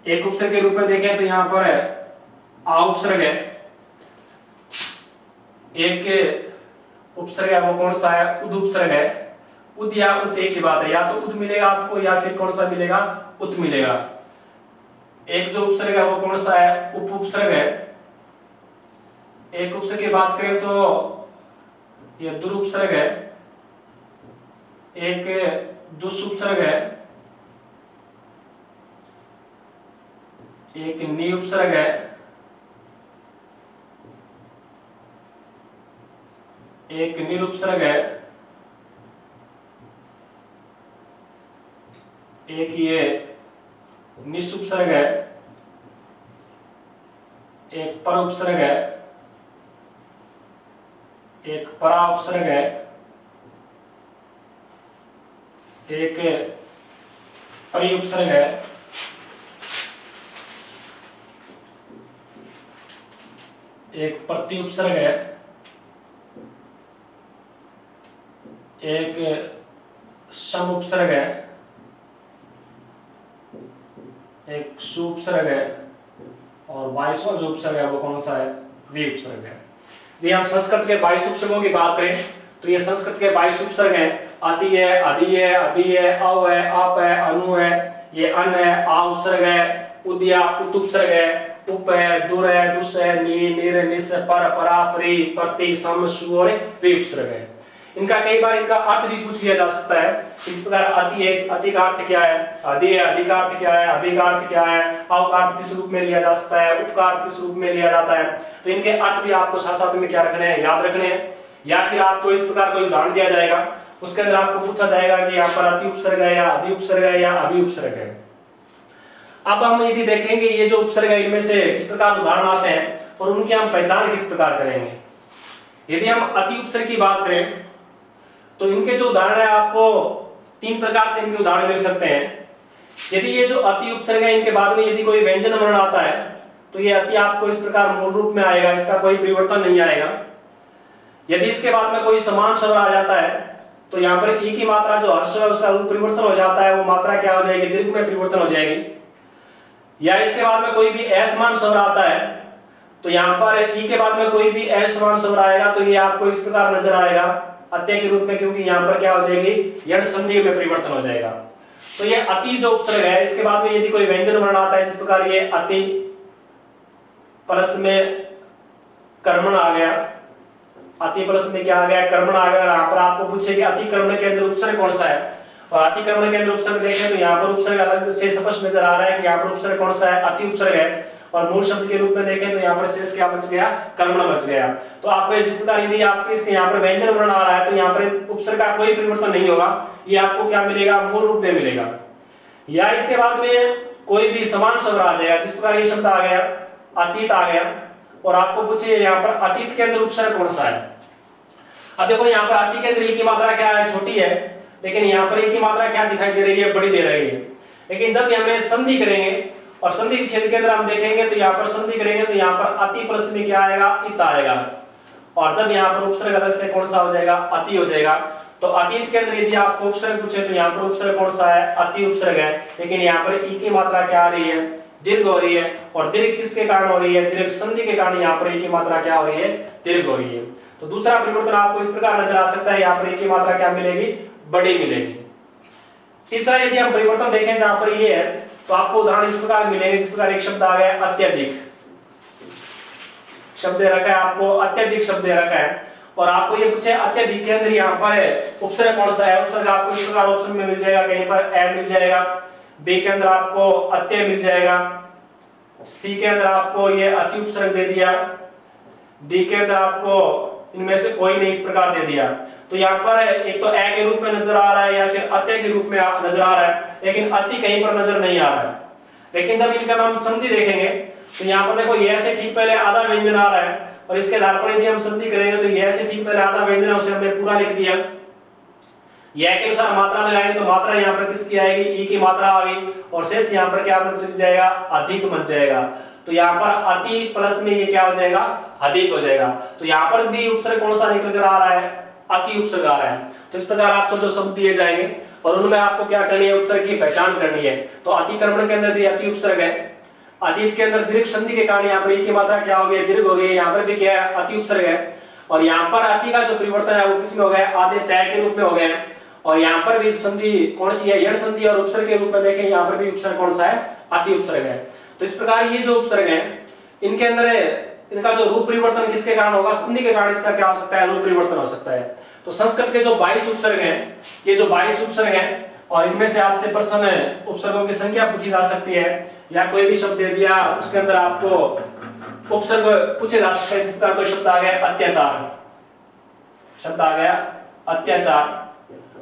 एक उपसर्ग के रूप में देखें तो यहाँ पर आ उपसर्ग है, एक उपसर्ग है वो कौन सा है, उद उपसर्ग है। उद या उत एक ही बात है, या तो उद मिलेगा आपको या फिर कौन सा मिलेगा, उत मिलेगा। एक जो उपसर्ग है वो कौन सा है, उप उपसर्ग है। एक उपसर्ग की बात करें तो यह दुर उपसर्ग है, एक दुस उपसर्ग है, एक नि उपसर्ग है, एक निरुपसर्ग है, एक ये निस उपसर्ग है, एक पर उपसर्ग है, एक परा उपसर्ग है, एक परि उपसर्ग है, एक प्रति उपसर्ग है, एक सम उपसर्ग है, एक सु उपसर्ग है, और 22वां जो उपसर्ग है वो कौन सा है, वी उपसर्ग है। यदि हम संस्कृत के 22 उपसर्गों की बात करें तो ये संस्कृत के 22 उपसर्ग हैं। अति है, अधि है, अभि है, अव है, अप है, अनु है, ये अन है, आ उपसर्ग है, उद या उत उपसर्ग है, उप है, दुर है, दुस है, नि, निर, निस, पर, परा, परि, प्रति, सम, सु और वी उपसर्ग है। इनका कई बार इनका अर्थ भी पूछ लिया जा सकता है। इस प्रकार अति है, इस अति का अर्थ क्या है, अधि है, अधि का अर्थ क्या है, अभि का अर्थ क्या है, अव का अर्थ किस रूप में लिया जा सकता है, उप का अर्थ किस रूप में लिया जाता है। तो इनके अर्थ भी आपको साथ साथ में क्या रखने हैं, याद रखने हैं। या फिर आपको इस प्रकार कोई उदाहरण दिया जाएगा, उसके अंदर आपको पूछा जाएगा कि यहाँ पर अति उपसर्ग है या अधि उपसर्ग है या अभि उपसर्ग है। अब हम यदि देखेंगे ये जो उपसर्ग है इनमें से किस प्रकार उदाहरण आते हैं और उनकी हम पहचान किस प्रकार करेंगे। यदि हम अति उपसर्ग की बात करें तो इनके जो उदाहरण है आपको 3 प्रकार से इनके उदाहरण मिल सकते हैं। यदि ये जो अति उपसर्ग है इनके बाद में यदि कोई व्यंजन वर्ण आता है तो ये अति आपको इस प्रकार मूल रूप में आएगा, इसका कोई परिवर्तन नहीं आएगा। यदि इसके बाद में कोई समान शब्द आ जाता है तो यहाँ पर ई की मात्रा जो हर्ष है उसका रूप परिवर्तन हो जाता है, वो मात्रा क्या हो जाएगी, दीर्घ में परिवर्तन हो जाएगी। या इसके बाद में कोई भी असमान शब्द आता है तो यहाँ पर ई के बाद में कोई भी असमान शब्द आएगा तो ये आपको इस प्रकार नजर आएगा अत्य के रूप में, क्योंकि यहाँ पर क्या हो जाएगी, यण संधि में परिवर्तन हो जाएगा। तो ये अति जो उपसर्ग है इसके बाद में यदि कोई व्यंजन वर्ण आता है जिस प्रकार ये अति प्लस में कर्मण आ गया, अति प्लस में क्या आ गया, कर्मण आ गया। यहाँ पर आपको पूछे कि अति कर्मण के अंदर उपसर्ग कौन सा है, और अति कर्मण के अंदर उपसर्ग देखें तो यहाँ पर उपसर्ग अलग से स्पष्ट नजर आ रहा है कि यहाँ पर उपसर्ग कौन सा है, अति उपसर्ग है। और मूल शब्द के रूप में देखें तो यहाँ पर शेष क्या बच गया, कर्मण बच गया। तो आपको जिस प्रकार यदि आपके इसके यहाँ पर व्यंजन वर्ण आ रहा है तो यहाँ पर उपसर्ग का कोई परिवर्तन नहीं होगा, ये आपको क्या मिलेगा, मूल रूप में मिलेगा। या इसके बाद में कोई भी समान शब्द आ जाएगा, जिस प्रकार ये शब्द आ गया अतीत आ गया, और आपको पूछिए यहाँ पर अतीत के अंदर उपसर्ग कौन सा है। अब देखो यहाँ पर अति के अंदर ई की मात्रा क्या है, छोटी है, लेकिन यहाँ पर ई की मात्रा क्या दिखाई दे रही है, बड़ी दे रही है। लेकिन जब हमें संधि करेंगे और संधि के छेद के अंदर हम देखेंगे तो यहाँ पर संधि करेंगे तो यहाँ पर अति प्लस में क्या आएगा, इत आएगा। और जब यहाँ पर उपसर्ग अलग से कौन सा हो जाएगा, अति हो जाएगा। तो अतीत के अंदर यदि आपको उपसर्ग पूछे तो यहाँ पर उपसर्ग कौन सा है, अति उपसर्ग है। लेकिन यहाँ पर ई की मात्रा क्या आ रही है, दीर्घ हो रही है। और दीर्घ किसके कारण हो रही है, दीर्घ संधि के कारण यहाँ पर ई की मात्रा क्या हो रही है, दीर्घ हो रही है। तो दूसरा परिवर्तन आपको इस प्रकार नजर आ सकता है, यहाँ पर ई की मात्रा क्या मिलेगी, बड़ी मिलेगी। तीसरा यदि हम परिवर्तन देखें जहां पर ये है तो आपको उदाहरण इस प्रकार मिलेंगे, इस प्रकार एक शब्द आ गया अत्यधिक, शब्द दे रखा है आपको अत्यधिक शब्द दे रखा है, और आपको ये पूछे अत्यधिक के अंदर यहाँ पर उपसर्ग कौन सा है। उपसर्ग आपको इस प्रकार ऑप्शन में मिल जाएगा, कहीं पर ए मिल जाएगा, बी के अंदर आपको अत्य मिल जाएगा, सी के अंदर आपको ये अति उपसर्ग दे दिया, डी के अंदर आपको इनमें से कोई नहीं इस प्रकार दे दिया। तो यहाँ पर एक तो ए के रूप में नजर आ रहा है या फिर अत्य के रूप में नजर आ रहा है, लेकिन अति कहीं पर नजर नहीं आ रहा है। लेकिन जब इनका हम संधि देखेंगे तो यहाँ पर देखो ये से ठीक पहले आधा व्यंजन आ रहा है, और इसके आधार पर यदि हम संधि करेंगे तो ये से ठीक पहले आधा व्यंजन है उसे हमने पूरा लिख दिया। यह के अनुसार मात्रा लगाएंगे तो मात्रा यहाँ पर किसकी आएगी, ई की मात्रा आ गई, और शेष यहाँ पर क्या बच जाएगा, अधिक बच जाएगा। तो यहाँ पर अति प्लस में ये क्या हो जाएगा, अधिक हो जाएगा। तो यहाँ पर भी उपसर्ग कौन सा निकल कर आ रहा है, अति उपसर्ग आ रहा है। तो इस प्रकार आपको जो शब्द दिए जाएंगे और उनमें आपको क्या करनी है, उपसर्ग की पहचान करनी है। तो अति कर्मण के अंदर भी अति उपसर्ग है, अतीत के अंदर दीर्घ संधि के कारण यहाँ पर ई की मात्रा क्या हो गई, दीर्घ हो गई। यहाँ पर भी क्या है, अति उपसर्ग है। और यहाँ पर अति का जो परिवर्तन है वो किसमें हो गया, आधे तय के रूप में हो गया। और यहाँ पर भी संधि कौन सी है, यण संधि, और उपसर्ग के रूप में देखें यहाँ पर भी उपसर्ग कौन सा है, अति उपसर्ग है। तो इस प्रकार ये जो उपसर्ग है इनके अंदर इनका जो रूप परिवर्तन किसके कारण होगा, संधि के कारण इसका क्या हो सकता है, रूप परिवर्तन हो सकता है। तो संस्कृत के जो 22 उपसर्ग हैं, ये जो 22 उपसर्ग हैं, और इनमें से आपसे प्रश्न उपसर्गों की संख्या पूछी जा सकती है, या कोई भी शब्द दे दिया उसके अंदर आपको उपसर्ग पूछे जा सकते हैं। जिस प्रकार कोई शब्द आ गया अत्याचार, शब्द आ गया अत्याचार,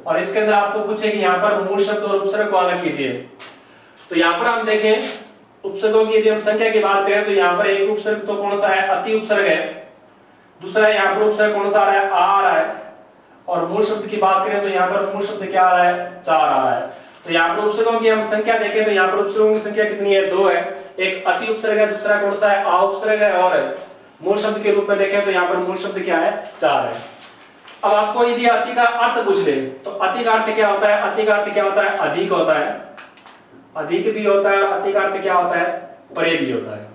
और इसके अंदर आपको पूछे कि यहाँ पर मूल शब्द और उपसर्ग को अलग कीजिए। तो यहाँ पर हम देखें उपसर्गों की यदि हम संख्या की बात करें तो यहाँ पर एक उपसर्ग तो कौन सा है, अति उपसर्ग है। दूसरा यहाँ पर उपसर्ग कौन सा आ रहा है, आ रहा है। और मूल शब्द की बात करें तो यहाँ पर मूल शब्द क्या आ रहा है, चार आ रहा है। तो यहाँ पर उपसर्गों की हम संख्या देखें तो यहाँ पर उपसर्गों की संख्या कितनी है, 2 है। एक अति उपसर्ग है, दूसरा कौन सा है, आ उपसर्ग है, और मूल शब्द के रूप में देखें तो यहाँ पर मूल शब्द क्या है, 4 है। अब आपको यदि अति का अर्थ पूछ ले तो अति का अर्थ क्या होता है, अति का अर्थ क्या होता है, अधिक होता है, अधिक भी होता है, और अति का अर्थ क्या होता है, परे भी होता है।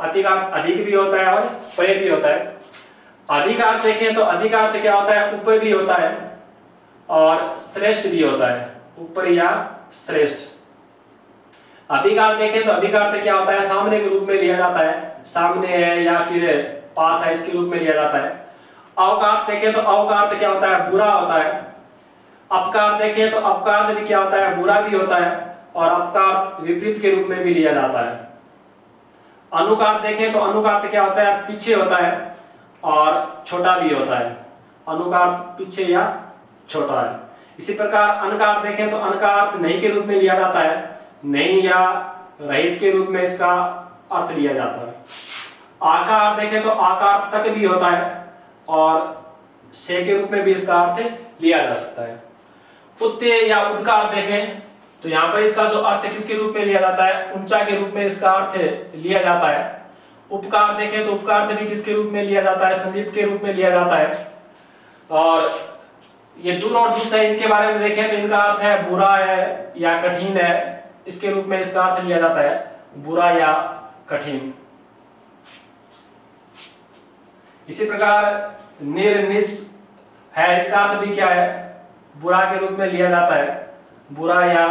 अति का अर्थ अधिक भी होता है और परे भी होता है। अधिक अर्थ देखें तो अधिक अर्थ क्या होता है, ऊपर भी होता है और श्रेष्ठ भी होता है, ऊपर या श्रेष्ठ। अभिकार देखें तो अभिकार क्या होता है, सामने के रूप में लिया जाता है, सामने है या फिर पास है इसके रूप में लिया जाता है। अवकार देखें तो अवकार क्या होता है, बुरा होता है। अपकार देखें तो अपकार भी क्या होता है, बुरा भी होता है, और अपकार विपरीत के रूप में भी लिया जाता है। अनुकार देखें तो अनुकार क्या होता है, पीछे होता है और छोटा भी होता है। अनुकार पीछे या छोटा है। इसी प्रकार अनकार देखें तो अनकार नहीं के रूप में लिया जाता है, नहीं या रहित के रूप में इसका अर्थ लिया जाता है। आकार देखें तो आकार तक भी होता है और से के रूप में भी इसका अर्थ लिया जा सकता है। उद्य या उद्गार देखें तो यहाँ पर इसका जो अर्थ किसके रूप में लिया जाता है, ऊंचा के रूप में इसका अर्थ लिया जाता है। उपकार देखें तो उपकार भी किसके रूप में लिया जाता है, संदीप के रूप में लिया जाता है। और ये दूर और दुष्ट है, इनके बारे में देखें तो इनका अर्थ है बुरा है या कठिन है, इसके रूप में इसका अर्थ लिया जाता है बुरा या कठिन। इसी प्रकार निर्निश है, इसका अर्थ भी क्या है, बुरा के रूप में लिया जाता है, बुरा या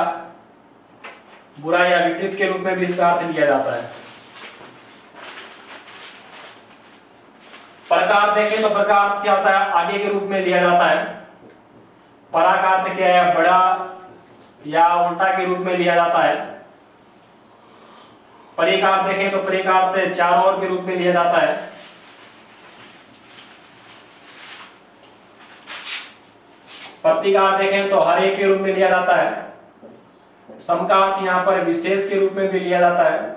विपरीत के रूप में भी इसका अर्थ लिया जाता है। प्रकार देखें तो प्रकार क्या होता है, आगे के रूप में लिया जाता है। परा का अर्थ क्या है, बड़ा या उल्टा के रूप में लिया जाता है। परिकार देखें तो परिकार चारों ओर के रूप में लिया जाता है। प्रतिकार देखें तो हर एक के रूप में लिया जाता है। समकार यहाँ पर विशेष के रूप में भी लिया जाता है,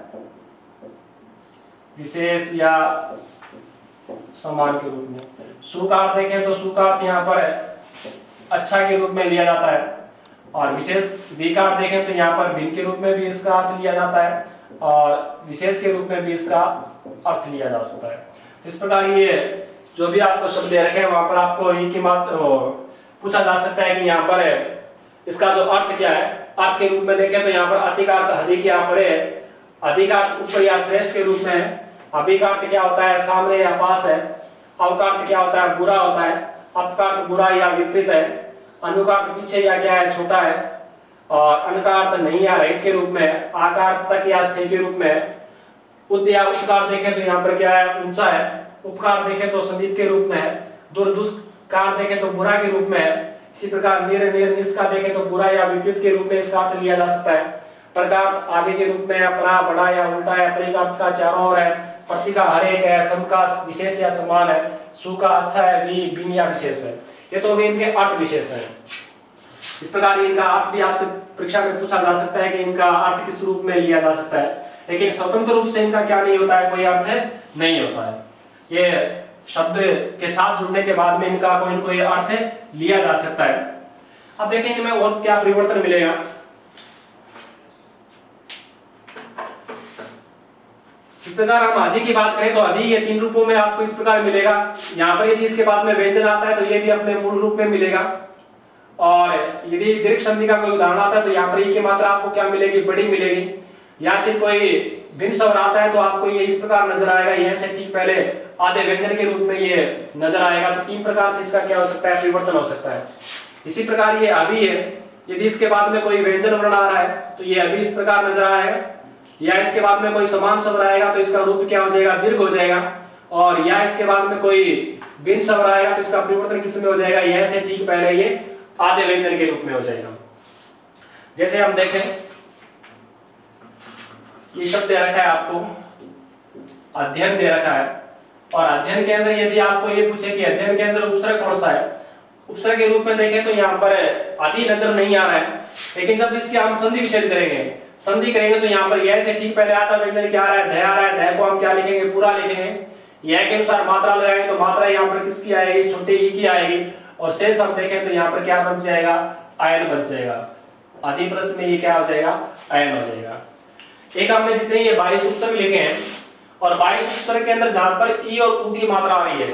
विशेष या समान के रूप में। सुकार देखें तो सुकार यहाँ पर अच्छा के रूप में लिया जाता है। और विशेष विकार देखें तो यहाँ पर भिन्न के रूप में भी इसका अर्थ लिया जाता है और विशेष के रूप में भी इसका अर्थ लिया जा सकता है। इस प्रकार ये जो भी आपको शब्द दे रखे हैं वहां पर आपको एक ही बात पूछा जा सकता है कि यहाँ पर इसका जो अर्थ क्या है। अर्थ के रूप में देखें तो यहाँ पर अतिकार्थ अधिक यहाँ पर है, अधिकार्थ ऊपर या श्रेष्ठ के रूप में है। अभिकार्थ क्या होता है, सामने या पास है। अवकार्थ क्या होता है, बुरा होता है। अपकार्थ बुरा या विपरीत है। अनुकार्थ पीछे या क्या है, छोटा है। और अनकार्थ नहीं या रहित के रूप में है। आकार तक या से के रूप में है। उद या उपकार देखें तो यहाँ पर क्या है, ऊंचा है। उपकार देखें तो संदीप के रूप में है। दुष्कार देखें तो बुरा के रूप में है। इसी प्रकार निस का देखें तो बुरा या विपरीत के रूप में इसका अर्थ लिया जा सकता है। प्रकार आगे के रूप में है, परा बड़ा या उल्टा है। परिकार्थ का चारों ओर है। प्रति का हर एक है। सम का विशेष या समान है। सु का अच्छा है, भिन्न या विशेष है। ये तो इनके अर्थ विशेष है। इस प्रकार इनका अर्थ भी आपसे परीक्षा में पूछा जा सकता है कि इनका अर्थ किस रूप में लिया जा सकता है, लेकिन स्वतंत्र रूप से इनका क्या नहीं होता है, कोई अर्थ नहीं होता है। ये शब्द के साथ जुड़ने के बाद में इनका कोई न कोई अर्थ लिया जा सकता है। अब देखेंगे मैं और क्या परिवर्तन मिलेगा। इस प्रकार हम आदि की बात करें तो आदि ये तीन रूपों में आपको इस प्रकार मिलेगा। यहाँ पर यदि इसके बाद में व्यंजन आता है तो ये भी अपने मूल रूप में मिलेगा। और यदि दीर्घ संधि का कोई उदाहरण आता है तो यहाँ पर ई की मात्रा आपको क्या मिलेगी, बड़ी मिलेगी। या फिर कोई भिन्न स्वर आता है तो आपको ये इस प्रकार नजर आएगा, यह से ठीक पहले आधे व्यंजन के रूप में ये नजर आएगा। तो तीन प्रकार से इसका क्या हो सकता है, परिवर्तन हो सकता है। इसी प्रकार ये अभी है, यदि इसके बाद में कोई व्यंजन वर्ण आ रहा है तो ये अभी इस प्रकार नजर आएगा। या इसके बाद में कोई समान शब्द आएगा तो इसका रूप क्या हो जाएगा, दीर्घ हो जाएगा। और या इसके बाद में कोई भिन्न शब्द आएगा तो इसका परिवर्तन किस में हो जाएगा, यह से ठीक पहले ये आधे व्यंजन के रूप में हो जाएगा। जैसे हम देखें, ये शब्द दे रखा है आपको, अध्ययन दे रखा है। और अध्ययन के अंदर यदि आपको ये पूछे कि अध्ययन के अंदर उपसर्ग कौन सा है, उपसर्ग के रूप में देखें तो यहाँ पर आदि नजर नहीं आ रहा है। लेकिन जब इसकी हम संधि विच्छेद करेंगे, संधि करेंगे तो यहाँ पर यह से ठीक पहले आता व्यंजन क्या आ रहा है, दया आ रहा है। दया को हम क्या लिखेंगे, पूरा लिखेंगे। यह के अनुसार मात्रा लगाएंगे तो मात्रा यहाँ पर किसकी आएगी, छोटे ई की आएगी। और शेष हम देखें तो यहाँ पर क्या बन जाएगा, आयन बन जाएगा। आदि प्लस में ये क्या हो जाएगा, आयन हो जाएगा। एक हमने जितने ये 22 उपसर्ग लिखे हैं और 22 उपसर्ग के अंदर जहां पर ई और उ की मात्रा आ रही है,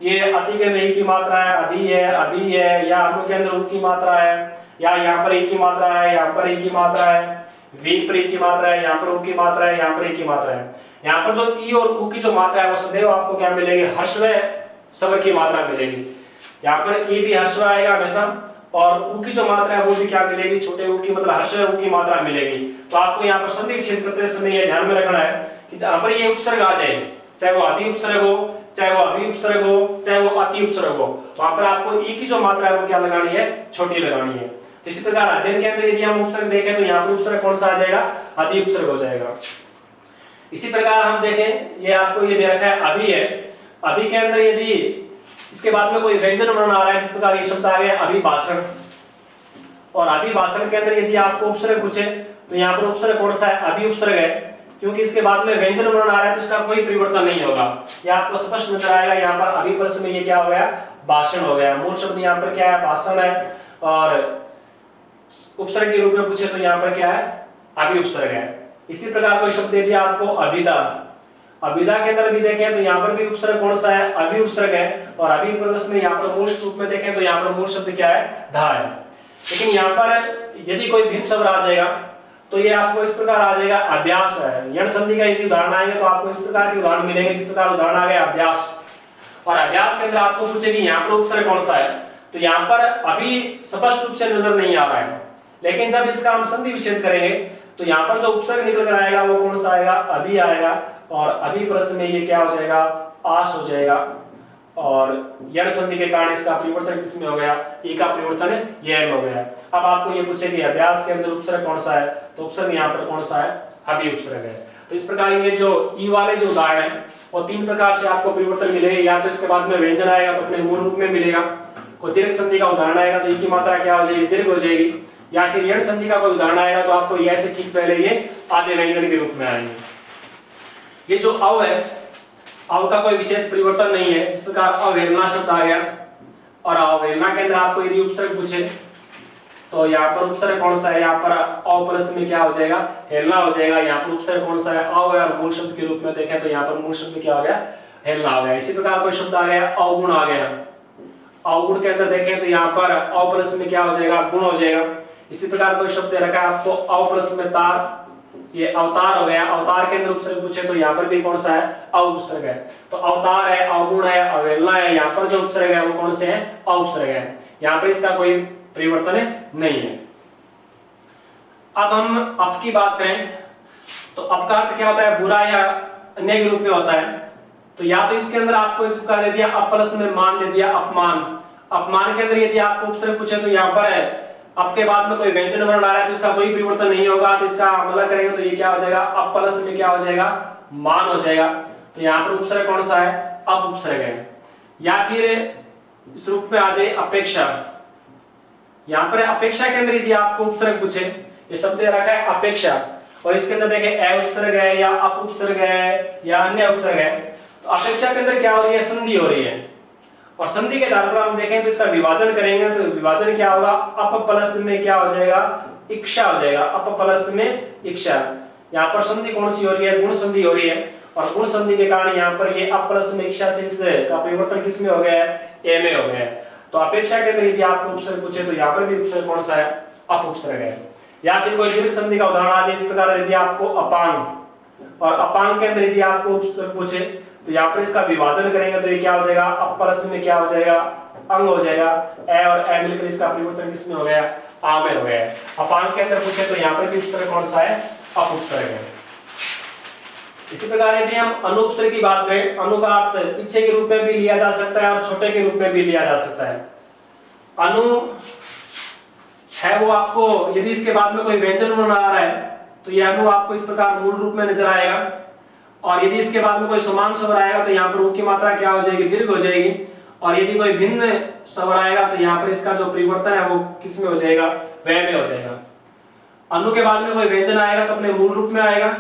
ये अति के अंदर ई की मात्रा है, अधि है, अभी है, या अनु के अंदर उ की मात्रा है, या यहाँ पर ई की मात्रा है, यहाँ पर ई की मात्रा है, वी पर ई की मात्रा है, यहाँ पर उ की मात्रा है, यहाँ पर ई की मात्रा है। यहाँ पर जो ई और उ की जो मात्रा है वो सदैव आपको क्या मिलेगी, हर्षव स्वर की मात्रा मिलेगी। यहाँ पर ई भी हर्षव आएगा हमेशा और उ की जो मात्रा है वो भी क्या मिलेगी, छोटे उ की, मतलब हर्षव उ की मात्रा मिलेगी। तो आपको यहाँ पर संधि विच्छेद करते समय ये ध्यान में रखना है कि जहाँ पर ये उपसर्ग आ जाए, चाहे वो आदि उपसर्ग हो, चाहे वो अभी उपसर्ग हो, चाहे वो अति उपसर्ग हो, वहां पर आपको ई की जो मात्रा है वो क्या लगानी है, छोटी लगानी है। तो इसी प्रकार अध्ययन के अंदर यदि हम उपसर्ग देखें तो यहाँ पर उपसर्ग कौन सा आ जाएगा, अति उपसर्ग हो जाएगा। इसी प्रकार हम देखें, ये आपको ये दे रखा है अभी है। अभी के अंदर यदि इसके बाद में कोई व्यंजन वर्ण आ रहा है, जिस प्रकार ये शब्द आ गया अभिभाषण। और अभिभाषण के अंदर यदि आपको उपसर्ग पूछे तो यहाँ पर उपसर्ग कौन सा है? अभी उपसर्ग है, क्योंकि इसके बाद में व्यंजन वर्ण आ रहा है तो इसका कोई परिवर्तन नहीं होगा। ये आपको स्पष्ट नजर आएगा। यहाँ पर अभी प्लस में ये क्या हो गया? भाषण हो गया। मूल शब्द यहाँ पर क्या है? भाषण है। और उपसर्ग के रूप में पूछे तो यहाँ पर क्या है? अभी उपसर्ग है। इसी प्रकार कोई शब्द दे दिया आपको अभिदा, अभिदा के अंदर भी देखें तो यहाँ पर भी उपसर्ग कौन सा है? अभी उपसर्ग है। और अभी प्लस में यहाँ पर मूल रूप में देखें तो यहाँ पर मूल शब्द क्या है? धा है। लेकिन यहाँ पर यदि कोई भिन्न शब्द आ जाएगा तो ये आपको इस प्रकार आ जाएगा अभ्यास है। यण संधि का यदि उदाहरण आएंगे तो आपको इस प्रकार के उदाहरण मिलेंगे। इस प्रकार उदाहरण आ गया अभ्यास। और अभ्यास के अंदर आपको पूछेगी यहाँ पर उपसर्ग कौन सा है, तो यहाँ पर अभी स्पष्ट रूप से नजर नहीं आ रहा है, लेकिन जब इसका हम संधि विच्छेद करेंगे तो यहाँ पर जो उपसर्ग निकल कर आएगा वो कौन सा आएगा? अभी आएगा। और अभी प्लस में ये क्या हो जाएगा? आस हो जाएगा। और यण संधि के कारण इसका परिवर्तन किसमें हो गया? ई का परिवर्तन है ये में हो गया। अब आपको ये पूछेगी अभ्यास के अंदर उपसर्ग कौन सा है, तो उपसर्ग यहाँ पर कौन सा है? अभी उपसर्ग है। तो इस प्रकार ये जो ई वाले जो उदाहरण है वो तीन प्रकार से आपको परिवर्तन मिलेंगे। या तो इसके बाद में व्यंजन आएगा तो अपने मूल रूप में मिलेगा, कोई दीर्घ संधि का उदाहरण आएगा तो ई की मात्रा क्या हो जाएगी? दीर्घ हो जाएगी। या फिर यण संधि का कोई उदाहरण आएगा तो आपको ये से ठीक पहले ये आधे व्यंजन के रूप में आएंगे। ये जो अव है, अव का कोई विशेष परिवर्तन नहीं है। इस प्रकार अवहेलना शब्द आ गया। और अवहेलना के अंदर आपको यदि उपसर्ग पूछे तो यहाँ पर उपसर्ग कौन सा है? यहाँ पर अव प्लस में क्या हो जाएगा? हेलना हो जाएगा। यहाँ पर उपसर्ग कौन सा है? अव है। और मूल शब्द के रूप में देखें तो यहाँ पर मूल शब्द क्या हो गया? हेलना हो गया। इसी प्रकार कोई शब्द आ गया अवगुण आ गया। अवगुण के अंदर देखें तो यहाँ पर अव प्लस में क्या हो जाएगा? गुण हो जाएगा। इसी प्रकार कोई शब्द दे रखा है आपको अव प्लस में तार, ये अवतार हो गया। अवतार के अंदर उपसर्ग पूछे तो यहाँ पर भी कौन सा है? अव उपसर्ग है। तो अवतार है, अवगुण है, अवहेलना है। यहाँ पर जो उपसर्ग है वो कौन से है? अव उपसर्ग है। यहाँ पर इसका कोई परिवर्तन नहीं है। अब हम अप की बात करें तो अप का अर्थ क्या होता है? बुरा या अन्य के रूप में होता है। तो या तो इसके अंदर आपको इसका दे दिया अप प्लस में मान दे दिया अपमान। अपमान के अंदर यदि आपको उपसर्ग पूछे तो यहाँ पर है अप के बाद में कोई व्यंजन वर्ण आ रहा है तो इसका कोई परिवर्तन नहीं होगा। तो इसका मतलब करेंगे तो ये क्या हो जाएगा? अप प्लस में क्या हो जाएगा? मान हो जाएगा। तो यहाँ पर उपसर्ग कौन सा है? अप उपसर्ग है। या फिर इस रूप में आ जाए अपेक्षा। यहाँ पर अपेक्षा के अंदर यदि आपको उपसर्ग पूछे, ये शब्द रखा है अपेक्षा, और इसके अंदर देखें ए उपसर्ग है या अप उपसर्ग है या अन्य उपसर्ग है, तो अपेक्षा के अंदर क्या हो रही है? संधि हो रही है। और संधि के आधार पर हम देखें तो इसका विभाजन करेंगे तो विभाजन क्या होगा? अप प्लस में क्या हो जाएगा? इच्छा हो जाएगा। अप प्लस में इच्छा। यहाँ पर संधि कौन सी हो रही है? गुण संधि हो रही है। और गुण संधि के कारण यहाँ पर ये अप प्लस में इच्छा से इस का परिवर्तन किस में हो गया है? ए में हो गया है। तो अपेक्षा के अंदर यदि आपको उपसर्ग पूछे तो यहाँ पर भी उपसर्ग कौन सा है? अप उपसर्ग है। या फिर कोई दीर्घ संधि का उदाहरण आ जाए इस प्रकार यदि आपको अपांग, और अपांग के अंदर यदि आपको उपसर्ग पूछे तो यहाँ पर इसका विभाजन करेंगे तो ये क्या हो जाएगा? अप प्लस में क्या हो जाएगा? अंग हो जाएगा। ए और ए मिलकर इसका परिवर्तन किस में हो गया? आ में हो गया। अपांग के अंदर पूछे तो यहाँ पर भी उपसर्ग कौन सा है? अप उपसर्ग है। इसी प्रकार यदि हम अनुपसर्ग की बात करें, अनु का अर्थ पीछे के रूप में भी लिया जा सकता है और छोटे के रूप में भी लिया जा सकता है। अनु है वो आपको यदि इसके बाद में कोई व्यंजन वर्ण आ रहा है तो ये अनु आपको इस प्रकार मूल रूप में नजर आएगा। और यदि इसके बाद में कोई समान स्वर आएगा तो यहाँ पर ऊ की मात्रा क्या हो जाएगी? दीर्घ हो जाएगी। और यदि कोई भिन्न स्वर आएगा तो यहाँ पर इसका जो परिवर्तन है वो किस में हो जाएगा? वह में हो जाएगा। अनु के बाद में कोई व्यंजन आएगा तो अपने मूल रूप में आएगा।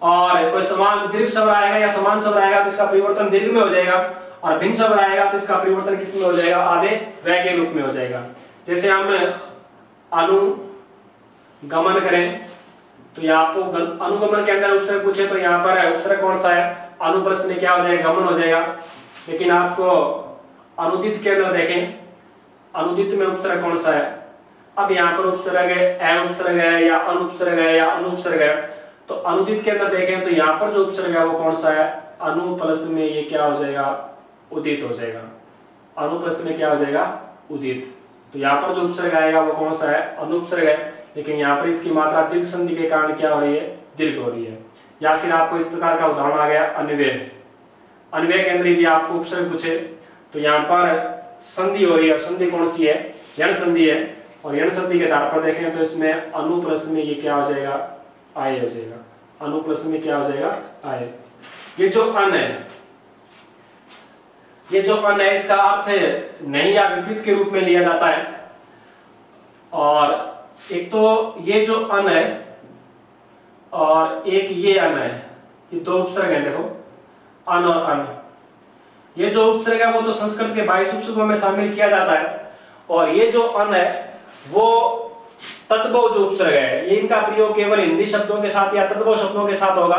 और कोई समान दीर्घ स्वर आएगा या समान स्वर आएगा तो इसका परिवर्तन दीर्घ में हो जाएगा। और भिन्न स्वर आएगा तो इसका परिवर्तन किस में हो जाएगा? आधे वह के रूप में हो जाएगा। जैसे हम अनुगमन करें तो यहाँ आपको अनुगमन के अंदर उपसर्ग पूछे तो यहाँ पर है उपसर्ग कौन सा है? अनु प्लस में क्या हो जाएगा? गमन हो जाएगा। लेकिन आपको अनुदित के अंदर देखें, अनुदित में उपसर्ग कौन सा है? अब यहाँ पर उपसर्ग है ए उपसर्ग है या अनुपसर्ग है या अनुपसर्ग है। तो अनुदित के अंदर देखें तो यहाँ पर जो उपसर्ग है वो कौन सा है? अनु प्लस में ये क्या हो जाएगा? उदित हो जाएगा। अनु प्लस में क्या हो जाएगा? उदित। तो यहाँ पर जो उपसर्ग आएगा वो कौन सा है? अनुपसर्ग है। लेकिन यहाँ पर इसकी मात्रा दीर्घ संधि के कारण क्या हो रही है? दीर्घ हो रही है। या फिर आपको इस प्रकार का उदाहरण आ गया अन्वय। अन्वय के अंदर यदि आपको उपसर्ग पूछे तो यहाँ पर संधि हो रही है। संधि कौन सी है? यण संधि है। और यण संधि के आधार पर देखें तो इसमें अनु प्लस में ये क्या हो जाएगा? आय हो जाएगा। अनु प्लस में क्या हो जाएगा? आय। ये जो अन है, ये जो अन है इसका अर्थ नहीं या विपरीत के रूप में लिया जाता है। और एक तो ये जो अन है और एक ये अन है, ये दो उपसर्ग हैं, देखो अन और अन। ये जो उपसर्ग है वो तो संस्कृत के 22 उपसर्गों में शामिल किया जाता है, और ये जो अन है वो तद्भव जो उपसर्ग है, ये इनका प्रयोग केवल हिंदी शब्दों के साथ या तद्भव शब्दों के साथ होगा,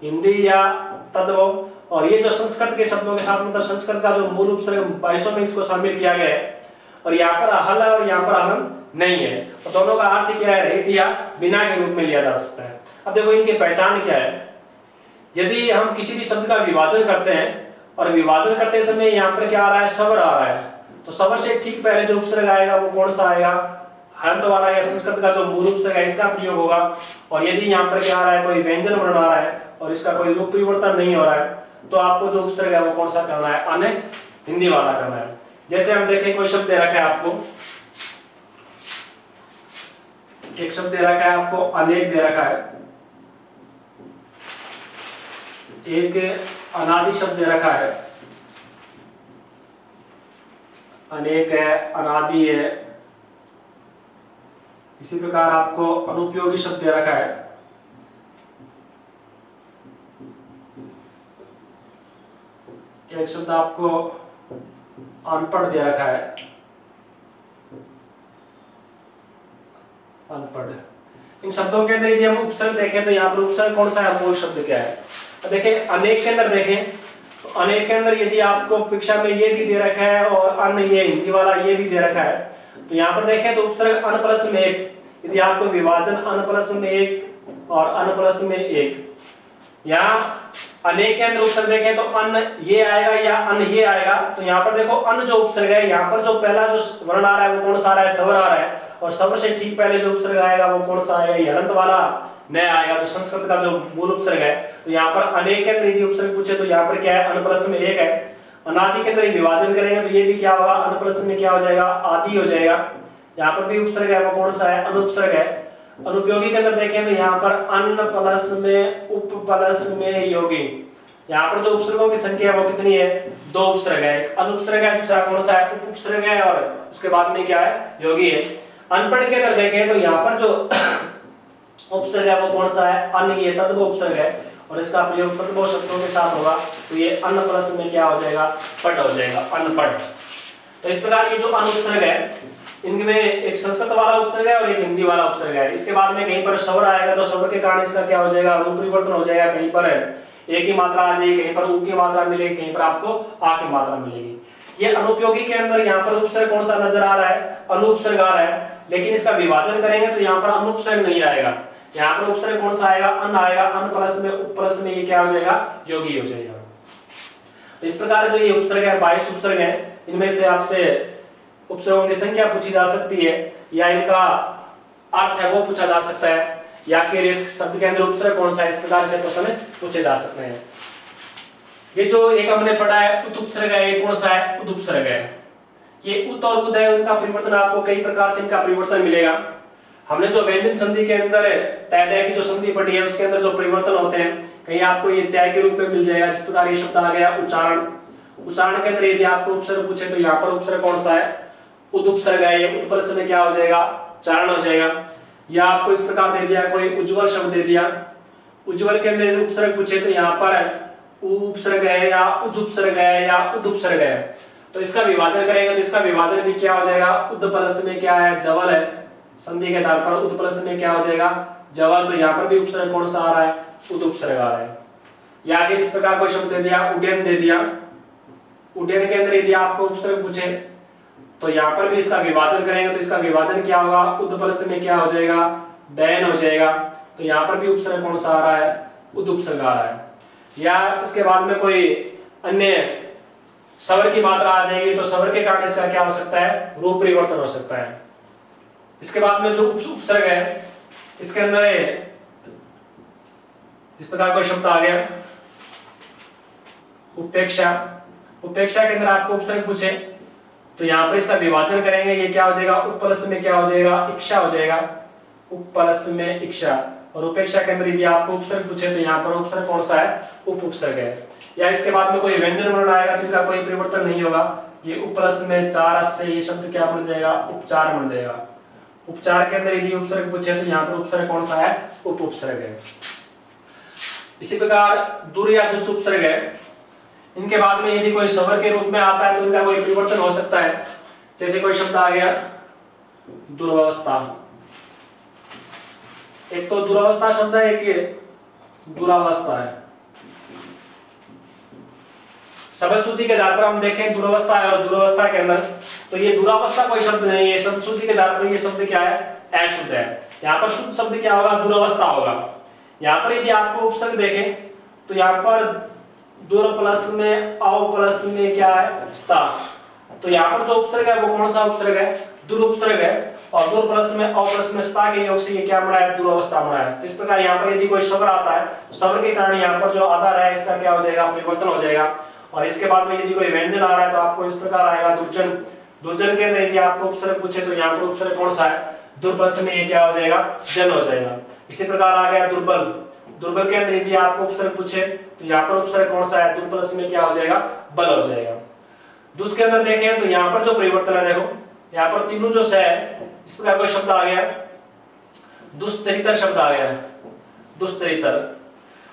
हिंदी या तद्भव। और ये जो संस्कृत के शब्दों के साथ, मतलब संस्कृत का जो मूल उपसर्ग 22 में इसको शामिल किया गया है, और यहाँ पर हल है और यहाँ पर हलन नहीं है, और दोनों का अर्थ क्या है, रहित या बिना के रूप में लिया जा सकता है। अब देखो इनकी पहचान क्या है। यदि हम किसी भी शब्द का विभाजन करते हैं और विभाजन करते समय यहाँ पर क्या आ रहा है, स्वर आ रहा है, तो स्वर से ठीक पहले जो उपसर्ग आएगा वो कौन सा आएगा, हंत वाला या संस्कृत का जो मूल उपसर्ग है इसका प्रयोग होगा। और यदि यहाँ पर क्या आ रहा है, कोई व्यंजन वर्ण आ रहा है और इसका कोई रूप परिवर्तन नहीं हो रहा है, तो आपको जो उपसर्ग है वो कौन सा करना है, अन हिंदी वाला करना है। जैसे हम देखें कोई शब्द दे रखा है आपको, एक शब्द दे रखा है आपको, अनेक दे रखा है, एक अनादि शब्द दे रखा है, अनेक है, अनादि है। इसी प्रकार आपको अनुपयोगी शब्द दे रखा है, एक शब्द आपको अनपढ़ दे रखा है, अनपढ़। इन शब्दों के अंदर यदि हम उपसर्ग देखें तो यहाँ पर उपसर्ग कौन सा है, मूल शब्द क्या है। देखें अनेक के अंदर देखें तो अनेक के अंदर यदि आपको परीक्षा में ये भी दे रखा है और अन ये हिंदी वाला ये भी दे रखा है, तो यहाँ पर देखें तो उपसर्ग अन प्लस में एक, यदि आपको विभाजन अन प्लस में एक और अन प्लस में एक, यहाँ अनेक के अंदर उपसर्ग देखें तो अन ये आएगा या अन ये आएगा, तो यहाँ पर देखो अन जो उपसर्ग है, यहाँ पर जो पहला जो वर्ण आ रहा है वो कौन सा आ रहा है, स्वर आ रहा है, और स्वर से ठीक पहले जो उपसर्ग आएगा वो कौन सा आएगा, हलंत वाला नया आएगा, जो संस्कृत का जो मूल उपसर्ग है। तो यहाँ पर अनेक के अंदर यदि उपसर्ग पूछे तो यहाँ पर क्या है, अन प्लस में एक है। अनादि के अंदर विभाजन करेंगे तो ये भी क्या होगा, अन प्लस में क्या हो जाएगा, आदि हो जाएगा। यहाँ पर भी उपसर्ग है वो कौन सा है, अनुपसर्ग है। अनुपयोगी के अंदर देखें तो यहाँ पर अन प्लस में उप प्लस में योगी, यहाँ पर जो उपसर्गों की संख्या है वो कितनी है, दो उपसर्ग है, एक अनुपसर्ग है, दूसरा कौन सा है, उप उपसर्ग है, और उसके बाद में क्या है, योगी है। अनपढ़ के अंदर देखें तो यहाँ पर जो उपसर्ग है वो कौन सा है, अन, ये तद्भव उपसर्ग है, और इसका प्रयोग तद्भव शब्दों के साथ होगा, तो ये अन प्लस में क्या हो जाएगा, पढ़ हो जाएगा, अनपढ़। तो इस प्रकार ये जो अनुपसर्ग है इनमें एक संस्कृत वाला उपसर्ग है और एक हिंदी वाला उपसर्ग है। इसके बाद में कहीं पर स्वर आएगा तो स्वर के कारण इसका क्या हो जाएगा, रूप परिवर्तन हो जाएगा, कहीं पर एक की मात्रा आ जाएगी, कहीं पर उ की मात्रा मिलेगी, कहीं पर आपको आ की मात्रा मिलेगी। ये अनुपयोगी के अंदर यहाँ पर उपसर्ग कौन सा नजर आ रहा है, अनुपसर्ग आ रहा है, लेकिन इसका विभाजन करेंगे तो यहाँ पर अनुपसर्ग नहीं आएगा, यहाँ पर उपसर्ग कौन सा आएगा, अन आएगा, अन प्लस में उप प्लस में ये क्या हो जाएगा, योगी हो जाएगा। तो इस प्रकार जो ये उपसर्ग है 22 उपसर्ग है, इनमें से आपसे उपसर्गों की संख्या पूछी जा सकती है, या इनका अर्थ है वो पूछा जा सकता है, या फिर इस शब्द के अंदर उपसर्ग कौन सा है, इस प्रकार से क्वेश्चन पूछे जा सकते हैं। ये जो एक हमने पढ़ा है उत उपसर्ग है, ये कौन सा है, उद उपसर्ग है। ये उत और उद है, उनका परिवर्तन आपको कई प्रकार से इनका परिवर्तन मिलेगा। हमने जो व्यंजन संधि के अंदर तय की जो संधि पढ़ी है उसके अंदर जो परिवर्तन होते हैं, कहीं आपको ये चय के रूप में मिल जाएगा, जिस प्रकार ये शब्द आ गया उच्चारण। उच्चारण के अंदर यदि आपको उपसर्ग पूछे तो यहाँ पर उपसर्ग कौन सा है, उद उपसर्ग है, ये उत प्लस में क्या हो जाएगा, चारण हो जाएगा। या आपको इस प्रकार दे दिया कोई उज्ज्वल शब्द दे दिया, उज्ज्वल के अंदर उपसर्ग पूछे तो यहाँ पर उपसर्ग है या उज उपसर्ग है या उद उपसर्ग है, तो इसका विभाजन करेंगे तो इसका विभाजन भी क्या हो जाएगा, उद प्लस में क्या है, जवल है, संधि के आधार पर उद प्लस में क्या हो जाएगा, जवल। तो यहाँ पर भी उपसर्ग कौन सा आ रहा है, उद उपसर्ग आ रहा है। या फिर इस प्रकार कोई शब्द दे दिया उड्डयन दे दिया, उड्डयन के अंदर यदि आपको उपसर्ग पूछे तो यहाँ पर भी इसका विभाजन करेंगे तो इसका विभाजन क्या होगा, उद प्लस में क्या हो जाएगा, डयन हो जाएगा। तो यहाँ पर भी उपसर्ग कौन सा आ रहा है, उद उपसर्ग आ रहा है। या इसके बाद में कोई अन्य स्वर की मात्रा आ जाएगी तो स्वर के कारण इसका क्या हो सकता है, रूप परिवर्तन हो सकता है। इसके बाद में जो उपसर्ग है इसके अंदर इस प्रकार कोई शब्द आ गया उपेक्षा, उपेक्षा के अंदर आपको उपसर्ग पूछे तो यहाँ पर इसका विभाजन करेंगे, ये क्या हो जाएगा, उप प्लस में क्या हो जाएगा, इक्षा हो जाएगा, उप प्लस में इक्षा। और उपेक्षा के अंदर यदि आपको उपसर्ग पूछे तो यहाँ पर उपसर्ग कौन सा है, उप उपसर्ग है। या इसके बाद में कोई व्यंजन वर्ण आएगा तो इनका कोई परिवर्तन नहीं होगा, ये उप प्लस में चार से ये शब्द क्या बन जाएगा, उपचार बन जाएगा। उपचार के अंदर यदि उपसर्ग पूछे तो यहाँ पर उपसर्ग कौन सा है? उपसर्ग है। इसी प्रकार दुर या दुस उपसर्ग है, इनके बाद में यदि कोई स्वर के रूप में आता है तो इनका कोई परिवर्तन हो सकता है। जैसे कोई शब्द आ गया दुर्वस्था, एक तो दुरावस्था शब्द है, एक दुरावस्था है। शब्द शुद्धि के आधार पर हम देखें दुरावस्था है और दुरावस्था के अंदर, तो ये दुरावस्था कोई शब्द नहीं है, शब्द शुद्धि के आधार पर ये शब्द क्या है? अशुद्ध है। यहाँ पर शुद्ध शब्द क्या होगा? दुरावस्था होगा। यहाँ पर यदि आपको उपसर्ग देखें तो यहाँ पर दुर प्लस में अव प्लस में क्या है? स्था, तो यहाँ पर जो उपसर्ग है वो कौन सा उपसर्ग है? दुर उपसर्ग है, और दुर प्लस में अव प्लस में स्था के योग से ये क्या बना है? दुरावस्था बना है। तो इस प्रकार यहाँ पर यदि कोई स्वर आता है तो स्वर के कारण यहाँ पर जो आधार है इसका क्या हो जाएगा? परिवर्तन हो जाएगा। और इसके बाद में यदि कोई व्यंजन आ रहा है तो आपको इस प्रकार आएगा दुर्जन। दुर्जन के अंदर यदि आपको उपसर्ग पूछे तो यहाँ पर उपसर्ग कौन सा है? दुर प्लस में ये क्या हो जाएगा? जन हो जाएगा। इसी प्रकार आ गया दुर्बल। दुर्बल के अंदर यदि आपको उपसर्ग पूछे तो यहाँ पर उपसर्ग कौन सा है? दुर प्लस में क्या हो जाएगा? बल हो जाएगा। दुस के अंदर देखें तो यहाँ पर जो परिवर्तन है, देखो यहाँ पर तीनों जो से है, इस प्रकार कोई शब्द आ गया दुष्चरित्र शब्द आ गया, दुष्चरित्र।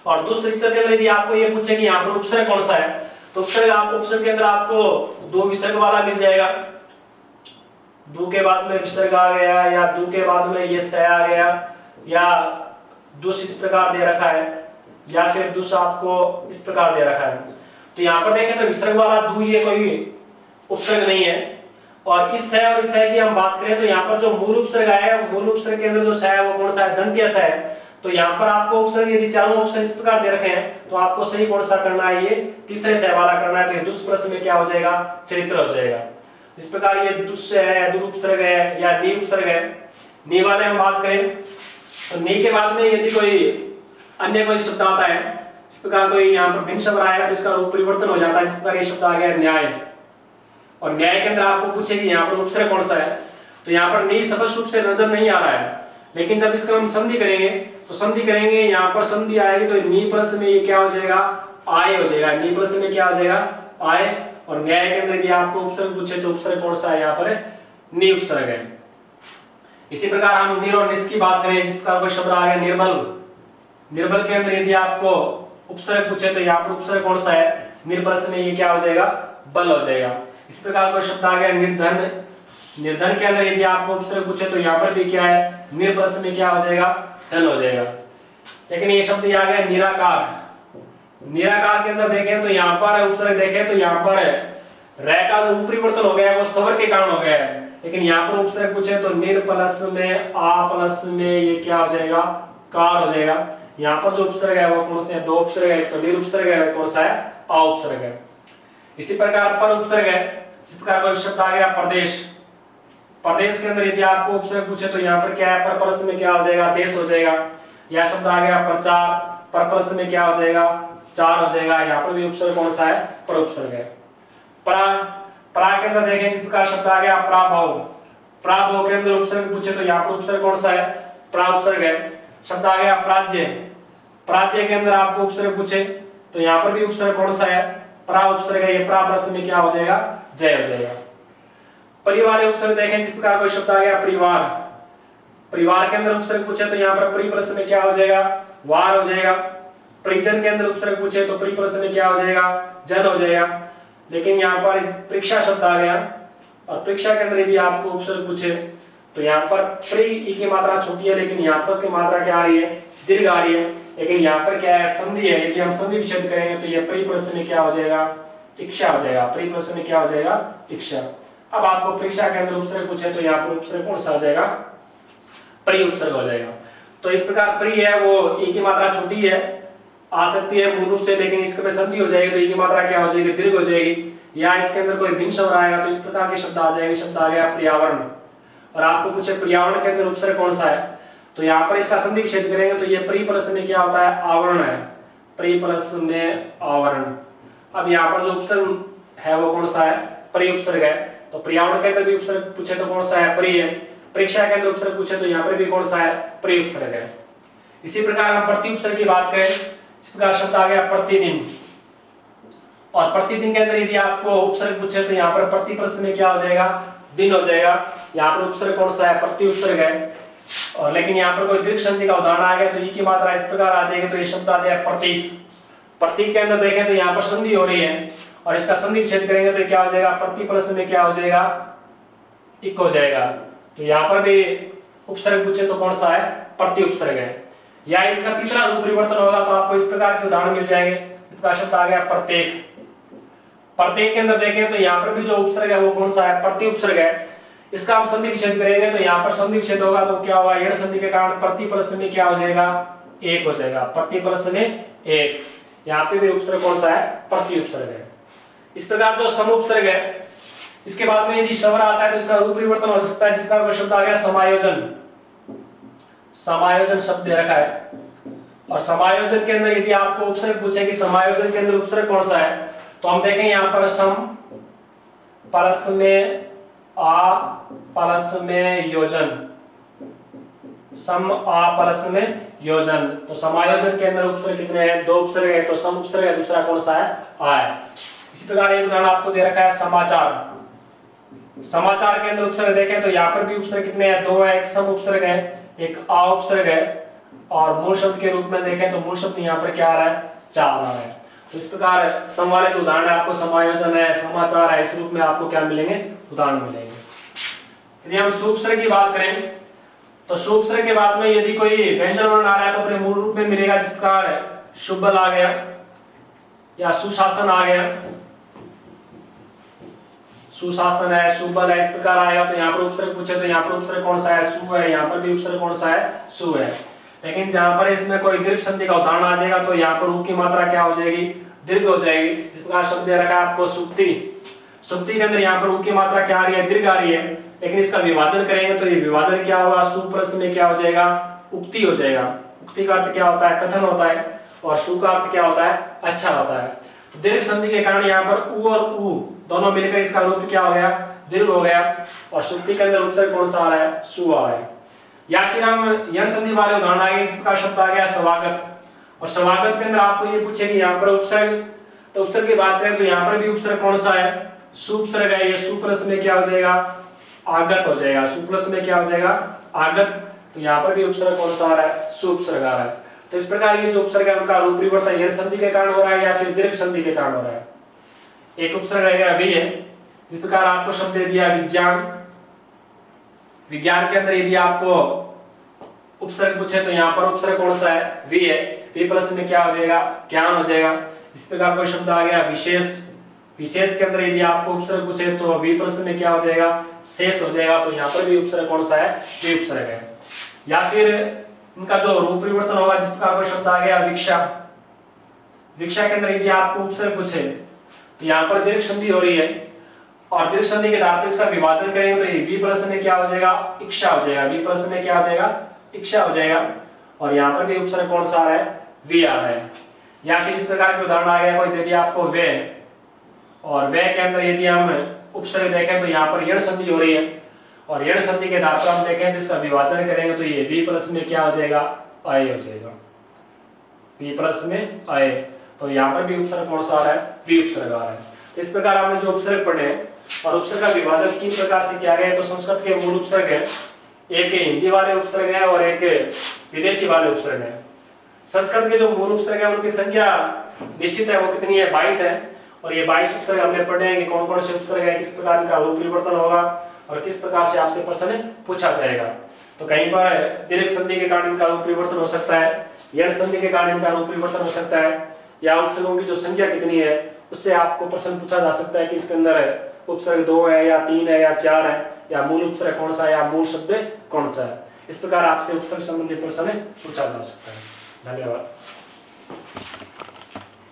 और दुष्चरित्र के अंदर यदि आपको ये पूछे कि यहाँ पर उपसर्ग कौन सा है, तो उपसर्ग के अंदर आपको दो विसर्ग वाला मिल जाएगा। दू के बाद में विसर्ग आ गया, या दू के बाद में ये से आ गया, या दुस इस प्रकार दे रखा है, या फिर दुस आपको इस प्रकार दे रखा है। तो यहाँ पर देखें तो विसर्ग वाला दू ये कोई उपसर्ग नहीं है। और इस से और इस से की हम बात करें तो यहाँ पर जो मूल उपसर्ग है, मूल उपसर्ग के अंदर जो से है वो कौन सा है? दंत्य से है। तो यहाँ पर आपको उपसर्ग यदि चारों उपसर्ग इस प्रकार दे रखे हैं तो आपको सही कौन सा करना है? ये तीसरे से वाला करना है। तो ये दुष्प्रस में क्या हो जाएगा? चरित्र हो जाएगा। इस प्रकार ये दुष्य है, दुरुपसर्ग है, या नी उपसर्ग है। नी वाले हम बात करें तो नी के बाद में यदि कोई अन्य कोई शब्द आता है, इस प्रकार कोई यहाँ पर भिन्न शब्द आएगा तो इसका रूप परिवर्तन हो जाता है। इस प्रकार ये शब्द आ गया न्याय। और न्याय के अंदर आपको पूछे कि यहाँ पर उपसर्ग कौन सा है, तो यहाँ पर नी स्पष्ट रूप से नजर नहीं आ रहा है, लेकिन जब इसका हम संधि करेंगे तो संधि करेंगे, यहाँ पर संधि आएगी तो नी प्लस में ये क्या हो जाएगा? आय हो जाएगा। नी प्लस में क्या हो जाएगा? आय। और न्याय के अंदर यदि आपको उपसर्ग पूछे तो उपसर्ग कौन सा है? यहाँ पर नी उपसर्ग है। इसी प्रकार हम निर और निस की बात करें, जिस प्रकार कोई शब्द आ गया निर्बल। निर्बल के अंदर यदि आपको उपसर्ग पूछे तो यहाँ पर उपसर्ग कौन सा है? निर प्लस में ये क्या हो जाएगा? बल हो जाएगा। इस प्रकार कोई शब्द आ गया निर्धन। निर्धन के अंदर यदि आपको उपसर्ग पूछे तो यहाँ पर भी क्या है? निर प्लस में क्या हो जाएगा? धन हो जाएगा। लेकिन ये शब्द आ गया निराकार। निराकार के अंदर देखें तो यहाँ पर उपसर्ग देखें तो यहाँ पर रे का जो परिवर्तन हो गया है वो स्वर के कारण हो गया है, लेकिन यहाँ पर उपसर्ग पूछे तो निर प्लस में आ प्लस में ये क्या हो जाएगा? कार हो जाएगा। यहाँ पर जो उपसर्ग है वो कौन से है? दो उपसर्ग है, तो निर उपसर्ग है, कौन सा है? आ उपसर्ग है। इसी प्रकार पर उपसर्ग है, जिस प्रकार कोई शब्द आ गया प्रदेश। प्रदेश के अंदर यदि आपको उपसर्ग पूछे तो यहाँ पर क्या है? पर प्लस में क्या हो जाएगा? देश हो जाएगा। यह शब्द आ गया प्रचार, पर प्लस में क्या हो जाएगा? चार हो जाएगा। यहाँ पर भी उपसर्ग कौन सा है? पर उपसर्ग है। परा, परा के अंदर देखें जिस प्रकार शब्द आ गया प्राभव। प्राभव के अंदर उपसर्ग पूछे तो यहाँ पर उपसर्ग कौन सा है? प्रा उपसर्ग है। शब्द आ गया प्राच्य। प्राच्य के अंदर आपको उपसर्ग पूछे तो यहाँ पर भी उपसर्ग कौन सा है? प्रा उपसर्ग है। ये प्रा प्लस में क्या हो जाएगा? जय हो जाएगा। परिवार उपसर्ग देखें जिस प्रकार कोई शब्द आ गया परिवार। परिवार के अंदर उपसर्ग पूछे तो यहाँ पर प्री प्लस में क्या हो जाएगा? वार हो जाएगा। परिजन के अंदर उपसर्ग पूछे तो प्री प्लस में क्या हो जाएगा? जन हो जाएगा। लेकिन यहाँ पर परीक्षा शब्द आ गया, और परीक्षा के अंदर यदि आपको उपसर्ग पूछे तो यहाँ पर प्री ई की मात्रा छोटी है, लेकिन यहाँ पर की मात्रा क्या आ रही है? दीर्घ आ रही है। लेकिन यहाँ पर क्या है? संधि है। यदि हम संधि विच्छेद करेंगे तो ये प्री प्लस में क्या हो जाएगा? इक्षा हो जाएगा। प्री प्लस में क्या हो जाएगा? इक्षा। अब आपको परीक्षा के अंदर उपसर्ग पूछे तो यहाँ पर उपसर्ग कौन सा हो जाएगा? प्री उपसर्ग हो जाएगा। तो इस प्रकार प्री है वो ई की मात्रा छोटी है, आ सकती है मूल रूप से, लेकिन इसके में संधि हो जाएगी तो ई की मात्रा क्या हो जाएगी? दीर्घ हो जाएगी। या इसके अंदर कोई भिन्न शब्द आएगा तो इस प्रकार के शब्द आ जाएंगे। शब्द आ गया पर्यावरण। और आपको पूछे पर्यावरण के अंदर उपसर्ग कौन सा है, तो यहाँ पर इसका संधि विच्छेद करेंगे तो ये प्री प्लस में क्या होता है? आवरण है। प्री प्लस में आवरण। अब यहाँ पर जो उपसर्ग है वो कौन सा है? प्री उपसर्ग है। तो पर्यावरण के अंदर भी उपसर्ग पूछे तो कौन सा है? प्री है। परीक्षा के अंदर उपसर्ग पूछे तो यहाँ पर भी कौन सा है? प्री उपसर्ग है। इसी प्रकार हम प्रति उपसर्ग की बात करें, इस प्रकार शब्द आ गया प्रतिदिन। और प्रतिदिन के अंदर यदि आपको उपसर्ग पूछे तो यहाँ पर प्रति प्लस में क्या हो जाएगा? दिन हो जाएगा। यहाँ पर उपसर्ग कौन सा है, प्रति उपसर्ग है। और लेकिन यहाँ पर कोई दीर्घ संधि का उदाहरण आ गया तो ई की मात्रा इस प्रकार आ जाएगी, तो ये शब्द आ जाए प्रतीक। प्रतीक के अंदर देखें तो यहाँ पर संधि हो रही है और इसका संधि विच्छेद करेंगे तो क्या हो जाएगा, प्रति प्लस में क्या हो जाएगा, इक हो जाएगा। तो यहाँ पर भी उपसर्ग पूछे तो कौन सा है, प्रति उपसर्ग है। या इसका तीसरा रूप परिवर्तन होगा तो आपको इस प्रकार के उदाहरण मिल जाएंगे। इसका शब्द आ गया प्रत्येक। प्रत्येक के अंदर देखें तो यहाँ पर भी जो उपसर्ग है वो कौन सा है, प्रति उपसर्ग है। इसका हम संधि विच्छेद करेंगे तो यहाँ पर संधि विच्छेद होगा तो क्या होगा, यण संधि के कारण प्रति प्लस में क्या हो जाएगा, एक हो जाएगा, प्रति प्लस में एक। यहाँ पे भी उपसर्ग कौन सा है, प्रति उपसर्ग है। इस प्रकार जो सम उपसर्ग है, इसके बाद में यदि शवर आता है तो इसका रूप परिवर्तन हो सकता है। इस प्रकार का शब्द आ गया समायोजन। समायोजन शब्द दे रखा है और समायोजन के अंदर यदि आपको उपसर्ग पूछे कि समायोजन के अंदर उपसर्ग कौन सा है, तो हम देखें यहाँ पर सम प्लस में आ प्लस में योजन, सम आ प्लस में योजन। तो समायोजन के अंदर उपसर्ग कितने हैं, दो उपसर्ग है, तो सम उपसर्ग है, दूसरा कौन सा है, आ है। इसी प्रकार एक उदाहरण आपको दे रखा है समाचार। समाचार के अंदर उपसर्ग देखें तो यहाँ पर भी उपसर्ग कितने हैं, दो है, एक सम उपसर्ग है, एक आ उपसर्ग है। और मूल शब्द के रूप में देखें तो मूल शब्द यहाँ पर क्या आ रहा है, चार आ रहा है। तो इस प्रकार सम वाले जो उदाहरण है आपको समायोजन है, समाचार है, इस रूप में आपको क्या मिलेंगे, उदाहरण मिलेंगे। यदि हम सुपसर्ग की बात करें तो सुपसर्ग के बाद में यदि कोई व्यंजन वर्ण आ रहा है तो अपने मूल रूप में मिलेगा। जिस प्रकार शुभ बल आ गया या सुशासन आ गया, सुशासन है, सुबल है, इस प्रकार आएगा। तो यहाँ पर उपसर्ग पूछे तो यहाँ पर उपसर्ग कौन सा है, सु है। यहाँ पर भी उपसर्ग कौन सा है, सु है। लेकिन जहां पर इसमें कोई दीर्घ संधि का उदाहरण आ जाएगा तो यहाँ पर उ की मात्रा क्या हो जाएगी, दीर्घ हो जाएगी। इस प्रकार शब्द दे रखा है आपको सुक्ति। सुक्ति के अंदर यहाँ पर उ की मात्रा क्या आ रही है, दीर्घ आ रही है। लेकिन इसका विभाजन करेंगे तो ये विभाजन क्या होगा, सु प्लस में क्या हो जाएगा, उक्ति हो जाएगा। उक्ति का अर्थ क्या होता है, कथन होता है, और सु का अर्थ क्या होता है, अच्छा होता है। तो दीर्घ संधि के कारण यहाँ पर उ और उ दोनों मिलकर इसका रूप क्या हो गया, दीर्घ हो गया। और सुक्ति के अंदर उपसर्ग कौन सा आ रहा है, सु आ रहा है। या फिर हम यण संधि वाले उदाहरण आगे, इसका शब्द आ गया स्वागत। और स्वागत के अंदर आपको ये पूछे कि यहाँ पर उपसर्ग, तो उपसर्ग की बात करें तो यहाँ पर भी उपसर्ग कौन सा है, सुपसर्ग है। ये सु प्लस में क्या हो जाएगा, आगत हो जाएगा। सु प्लस में क्या हो जाएगा, आगत। तो यहाँ पर भी उपसर्ग कौन सा आ रहा है, सुपसर्ग आ रहा है। तो इस प्रकार ये जो उपसर्ग है उनका रूप परिवर्तन यण संधि के कारण हो रहा है या फिर दीर्घ संधि के कारण हो रहा है। एक उपसर्ग रहेगा वि है। जिस प्रकार आपको शब्द दे दिया विज्ञान, विज्ञान के अंदर यदि आपको उपसर्ग पूछे तो यहाँ पर उपसर्ग कौन सा है, वि है। वि प्लस में क्या हो जाएगा, ज्ञान हो जाएगा। इस प्रकार कोई शब्द आ गया विशेष। विशेष के अंदर यदि आपको उपसर्ग पूछे तो वि प्लस में क्या हो जाएगा, शेष हो जाएगा। तो यहाँ पर भी उपसर्ग कौन सा है, वि उपसर्ग है। या फिर इनका जो रूप परिवर्तन होगा, जिस प्रकार कोई शब्द आ गया विक्षा। विक्षा के अंदर यदि आपको उपसर्ग पूछे तो यहाँ पर दीर्घ संधि हो रही है और दीर्घ संधि के आधार पर इसका विभाजन करेंगे तो ये वि प्लस में क्या हो जाएगा, इक्षा हो जाएगा। वि प्लस में क्या हो जाएगा, इक्षा हो जाएगा। और यहाँ पर भी उपसर्ग कौन सा आ रहा है, वि आ रहा है। या फिर इस प्रकार के उदाहरण आ गया, कोई दे दिया आपको वे, और वे के अंदर यदि हम उपसर्ग देखें तो यहाँ पर यण संधि हो रही है और यण संधि के आधार पर हम देखें तो इसका विभाजन करेंगे तो ये वि प्लस में क्या हो जाएगा, आय हो जाएगा। वि प्लस में आय। तो यहाँ पर भी उपसर्ग कौन सा आ रहा है, वि उपसर्ग आ रहा है। तो इस प्रकार आपने जो उपसर्ग पढ़े और उपसर्ग का विभाजन किस प्रकार से किया गया है, तो संस्कृत के मूल उपसर्ग है, एक हिंदी वाले उपसर्ग है और एक विदेशी वाले उपसर्ग है। संस्कृत के जो मूल उपसर्ग है उनकी संख्या निश्चित है, वो कितनी है, 22 है। और ये 22 उपसर्ग हमने पढ़े हैं कि कौन कौन से उपसर्ग है, किस प्रकार इनका रूप परिवर्तन होगा और किस प्रकार से आपसे प्रश्न पूछा जाएगा। तो कहीं पर दीर्घ संधि के कारण इनका रूप परिवर्तन हो सकता है, यण संधि के कारण इनका रूप परिवर्तन हो सकता है, या उपसर्गों की जो संख्या कितनी है उससे आपको प्रश्न पूछा जा सकता है कि इसके अंदर उपसर्ग 2 है या 3 है या 4 है, या मूल उपसर्ग कौन सा है या मूल शब्द कौन सा है। इस प्रकार आपसे उपसर्ग संबंधी प्रश्न पूछा जा सकता है। धन्यवाद।